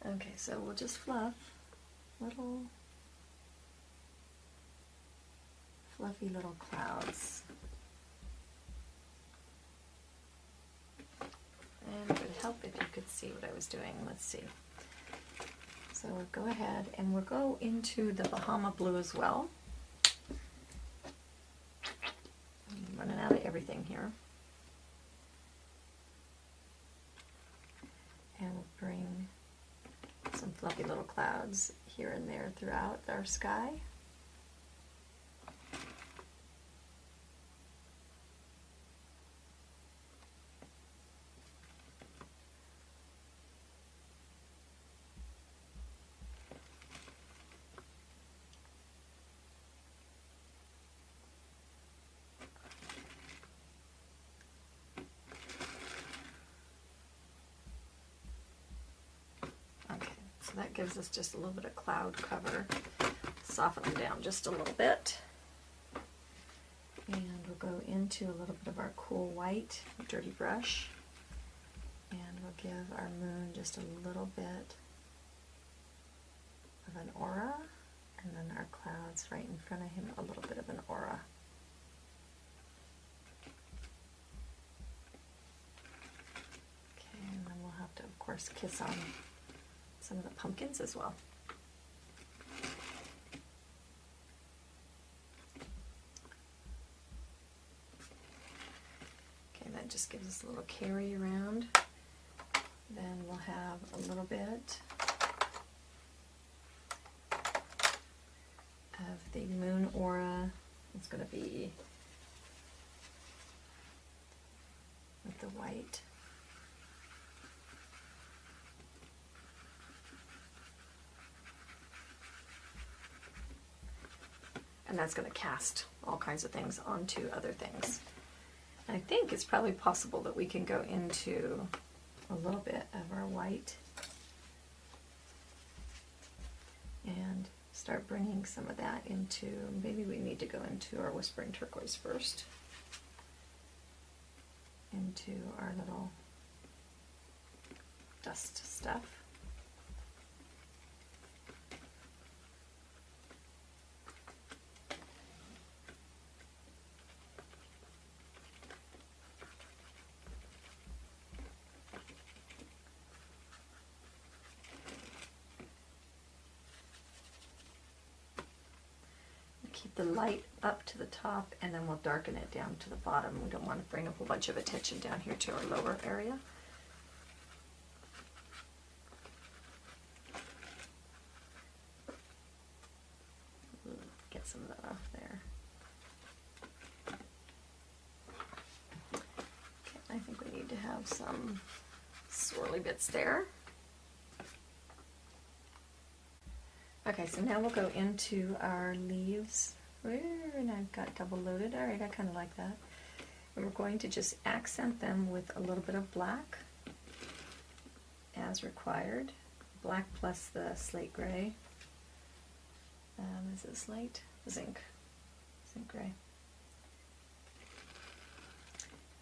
Okay, so we'll just fluff little fluffy little clouds. And it would help if you could see what I was doing. Let's see. So we'll go ahead and we'll go into the Bahahma blue as well. I'm running out of everything here. And we'll bring some fluffy little clouds here and there throughout our sky. So that gives us just a little bit of cloud cover. Soften them down just a little bit. And we'll go into a little bit of our cool white, dirty brush. And we'll give our moon just a little bit of an aura. And then our clouds right in front of him, a little bit of an aura. Okay, and then we'll have to, of course, kiss on some of the pumpkins as well. Okay, that just gives us a little carry around. Then we'll have a little bit of the moon aura. It's going to be with the white. And that's going to cast all kinds of things onto other things. I think it's probably possible that we can go into a little bit of our white and start bringing some of that into, maybe we need to go into our Whispering Turquoise first, into our little dust stuff. The light up to the top, and then we'll darken it down to the bottom. We don't want to bring a whole bunch of attention down here to our lower area. Get some of that off there. Okay, I think we need to have some swirly bits there. Okay, so now we'll go into our leaves. And I've got double loaded. All right, I kind of like that. And we're going to just accent them with a little bit of black as required. Black plus the slate gray. Is it slate? Zinc. Zinc gray.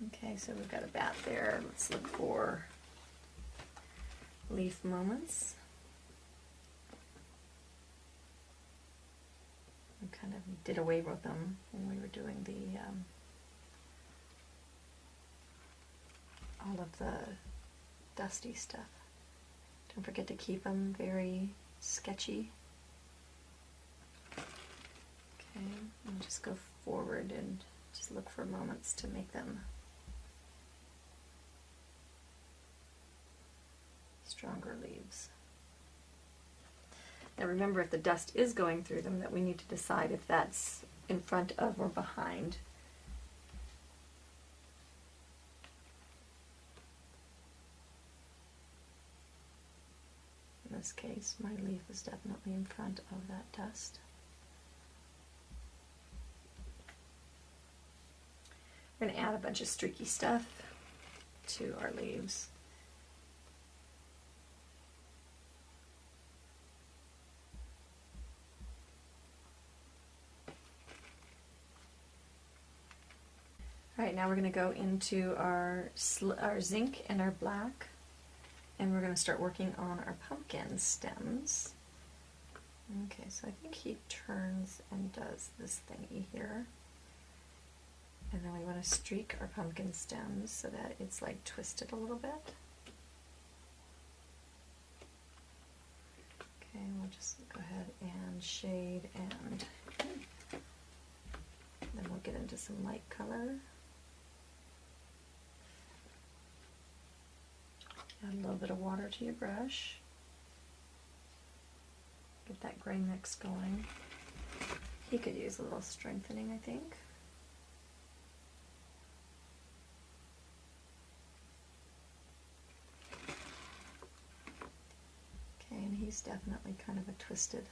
Okay, so we've got a bat there. Let's look for leaf moments. We kind of did away with them when we were doing the all of the dusty stuff. Don't forget to keep them very sketchy. Okay, and just go forward and just look for moments to make them stronger leaves. Now remember, if the dust is going through them, that we need to decide if that's in front of or behind. In this case, my leaf is definitely in front of that dust. We're going to add a bunch of streaky stuff to our leaves. Alright, now we're going to go into our zinc and our black, and we're going to start working on our pumpkin stems. Okay, so I think he turns and does this thingy here. And then we want to streak our pumpkin stems so that it's like twisted a little bit. Okay, we'll just go ahead and shade, and then we'll get into some light color. Add a little bit of water to your brush. Get that gray mix going. He could use a little strengthening, I think. Okay, and he's definitely kind of a twisted.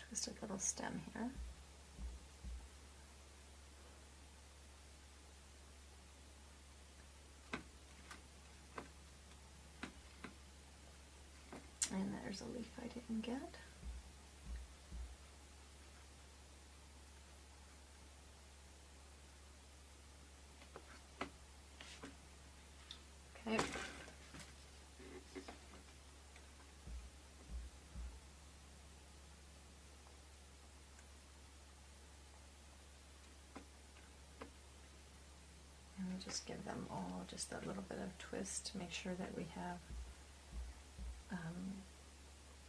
Twisted little stem here. There's a leaf I didn't get. Okay. And we'll just give them all just a little bit of twist to make sure that we have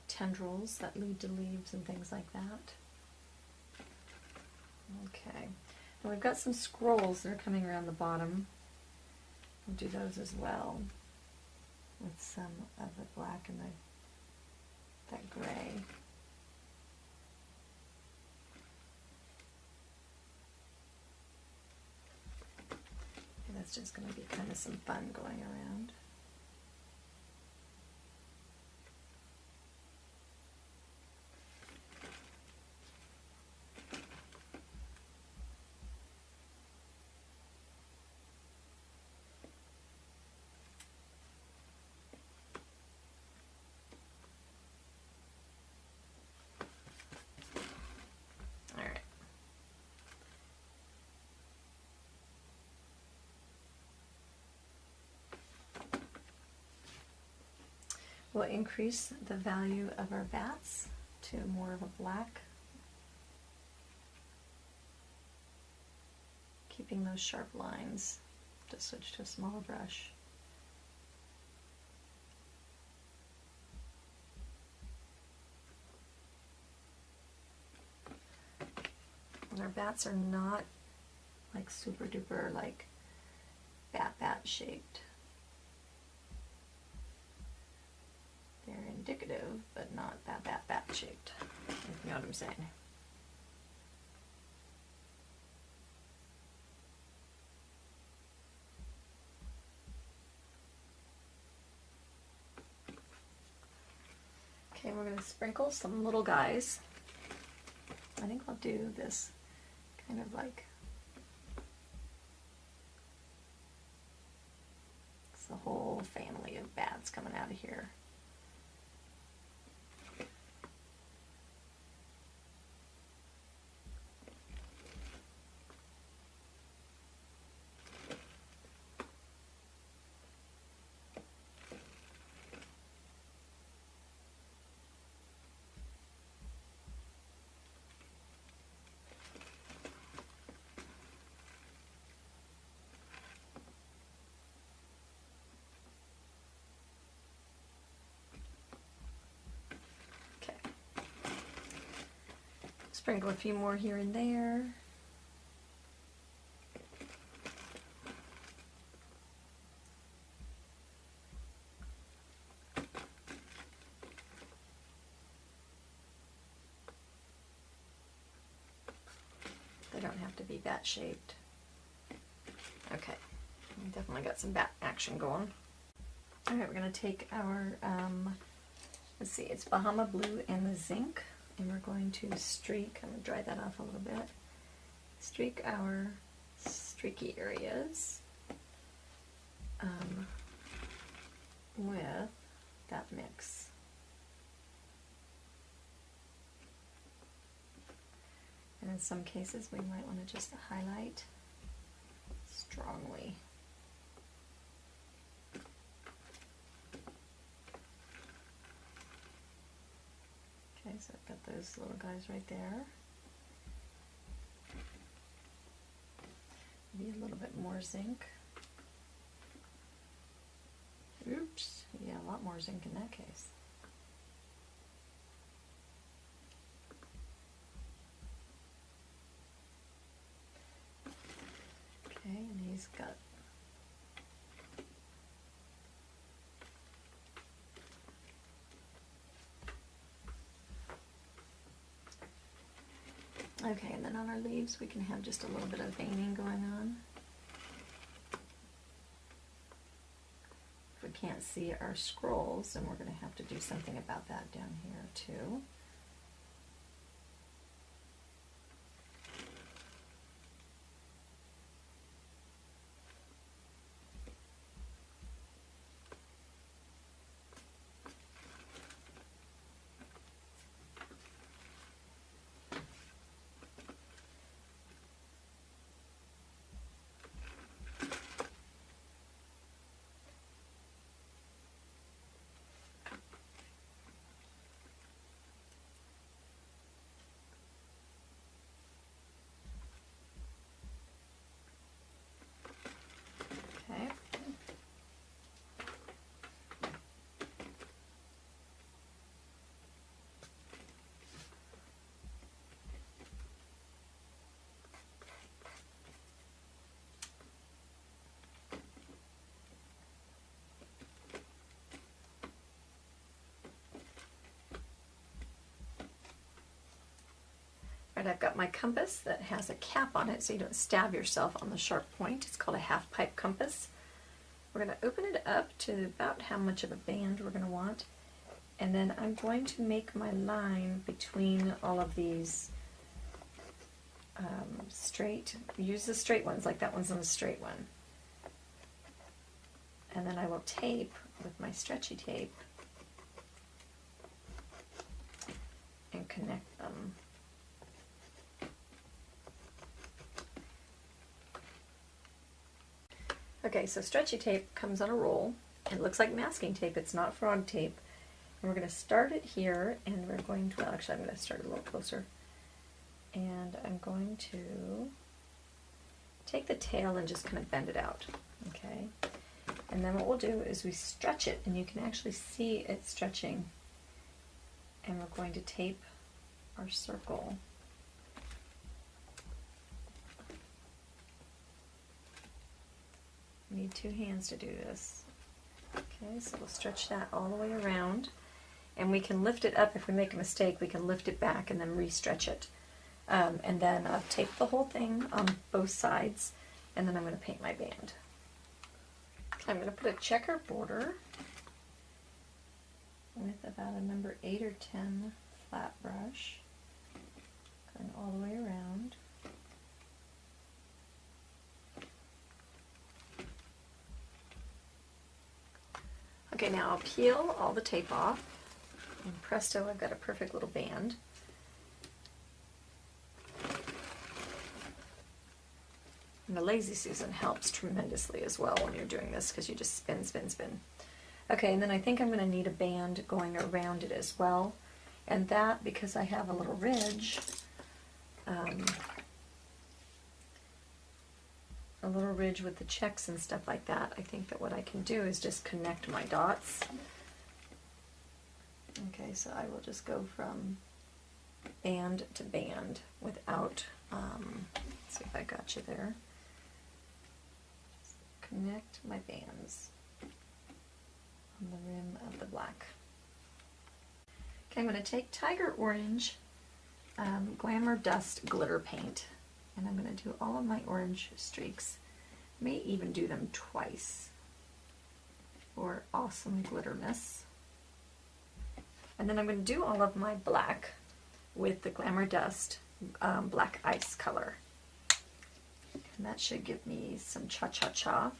tendrils that lead to leaves and things like that. Okay, and we've got some scrolls that are coming around the bottom. We'll do those as well with some of the black and that gray. And that's just going to be kind of some fun going around. We'll increase the value of our bats to more of a black, keeping those sharp lines. Just switch to a smaller brush. And our bats are not like super duper like bat shaped. They're indicative, but not bat shaped. If you know what I'm saying. Okay, we're going to sprinkle some little guys. I think I'll do this kind of like, it's the whole family of bats coming out of here. Sprinkle a few more here and there. They don't have to be bat shaped. Okay, we definitely got some bat action going. All right, we're going to take our, let's see, it's Bahahma blue and the zinc. And we're going to streak, I'm going to dry that off a little bit, streak our streaky areas with that mix. And in some cases we might want to just highlight strongly. Okay, so I've got those little guys right there. Maybe a little bit more zinc. Oops, yeah, a lot more zinc in that case. Okay, and he's got okay, and then on our leaves we can have just a little bit of veining going on. If we can't see our scrolls, then we're going to have to do something about that down here too. All right, I've got my compass that has a cap on it so you don't stab yourself on the sharp point. It's called a half pipe compass. We're going to open it up to about how much of a band we're going to want. And then I'm going to make my line between all of these straight. Use the straight ones, like that one's on a straight one. And then I will tape with my stretchy tape and connect them. Okay, so stretchy tape comes on a roll. It looks like masking tape. It's not frog tape. And we're going to start it here, and we're going to, well, actually I'm going to start a little closer. And I'm going to take the tail and just kind of bend it out, okay? And then what we'll do is we stretch it, and you can actually see it stretching. And we're going to tape our circle. We need 2 hands to do this. Okay, so we'll stretch that all the way around. And we can lift it up. If we make a mistake, we can lift it back and then re-stretch it. And then I've taped the whole thing on both sides, and then I'm going to paint my band. I'm going to put a checker border with about a number 8 or 10 flat brush, going all the way around. Okay, now I'll peel all the tape off, and presto, I've got a perfect little band. And the Lazy Susan helps tremendously as well when you're doing this, because you just spin, spin, spin. Okay, and then I think I'm going to need a band going around it as well. And that, because I have a little ridge, with the checks and stuff like that, I think that what I can do is just connect my dots. Okay, so I will just go from band to band without, let's see if I got you there. Connect my bands on the rim of the black. Okay, I'm going to take Tiger Orange Glamour Dust Glitter Paint, and I'm going to do all of my orange streaks. May even do them twice for awesome glitterness. And then I'm going to do all of my black with the Glamour Dust Black Ice color. And that should give me some cha-cha-cha.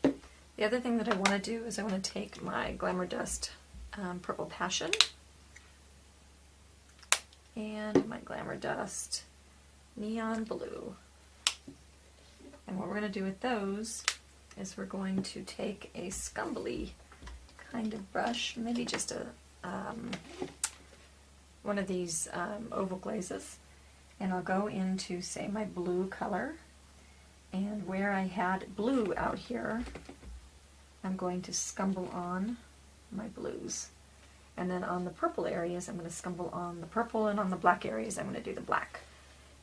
The other thing that I want to do is I want to take my Glamour Dust Purple Passion and my Glamour Dust Neon Blue. And what we're going to do with those is we're going to take a scumbly kind of brush, maybe just a one of these oval glazes, and I'll go into, say, my blue color, and where I had blue out here, I'm going to scumble on my blues. And then on the purple areas, I'm going to scumble on the purple, and on the black areas, I'm going to do the black.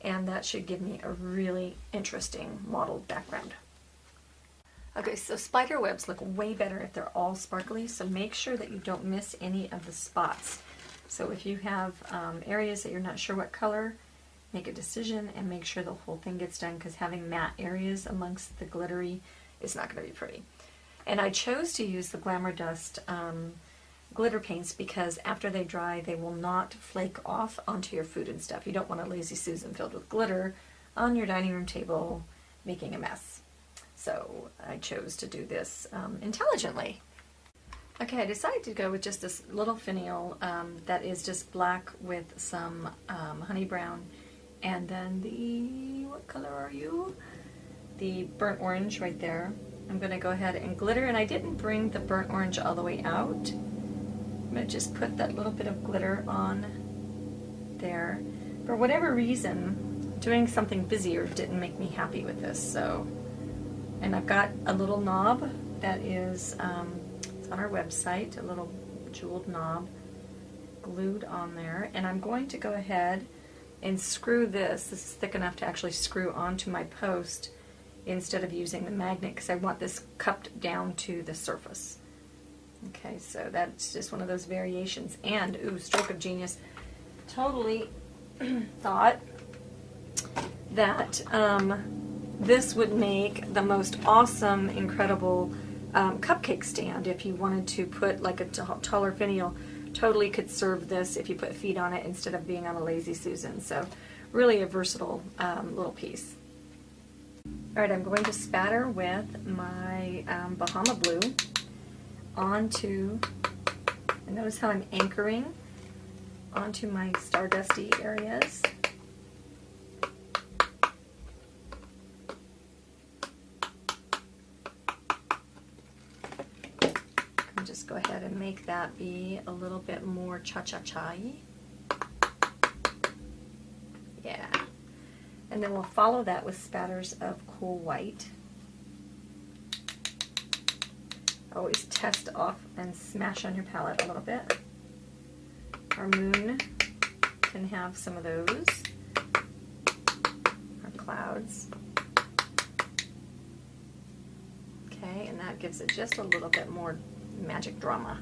And that should give me a really interesting mottled background. Okay, so spider webs look way better if they're all sparkly, so make sure that you don't miss any of the spots. So if you have areas that you're not sure what color, make a decision and make sure the whole thing gets done, because having matte areas amongst the glittery is not going to be pretty. And I chose to use the Glamour Dust glitter paints because after they dry, they will not flake off onto your food and stuff. You don't want a Lazy Susan filled with glitter on your dining room table making a mess. So I chose to do this intelligently. Okay, I decided to go with just this little finial that is just black with some honey brown, and then the, what color are you? The burnt orange right there. I'm going to go ahead and glitter, and I didn't bring the burnt orange all the way out. I'm going to just put that little bit of glitter on there. For whatever reason, doing something busier didn't make me happy with this. So, and I've got a little knob that is it's on our website, a little jeweled knob glued on there, and I'm going to go ahead and screw this. This is thick enough to actually screw onto my post instead of using the magnet, because I want this cupped down to the surface. Okay, so that's just one of those variations. And, ooh, stroke of genius, totally thought that this would make the most awesome, incredible cupcake stand. If you wanted to put like a taller finial, totally could serve this if you put feet on it instead of being on a Lazy Susan. So really a versatile little piece. Alright, I'm going to spatter with my Bahahma blue onto, and notice how I'm anchoring onto my stardusty areas. Just go ahead and make that be a little bit more cha-cha-cha-y. Yeah. And then we'll follow that with spatters of cool white. Always test off and smash on your palette a little bit. Our moon can have some of those. Our clouds. Okay, and that gives it just a little bit more magic drama.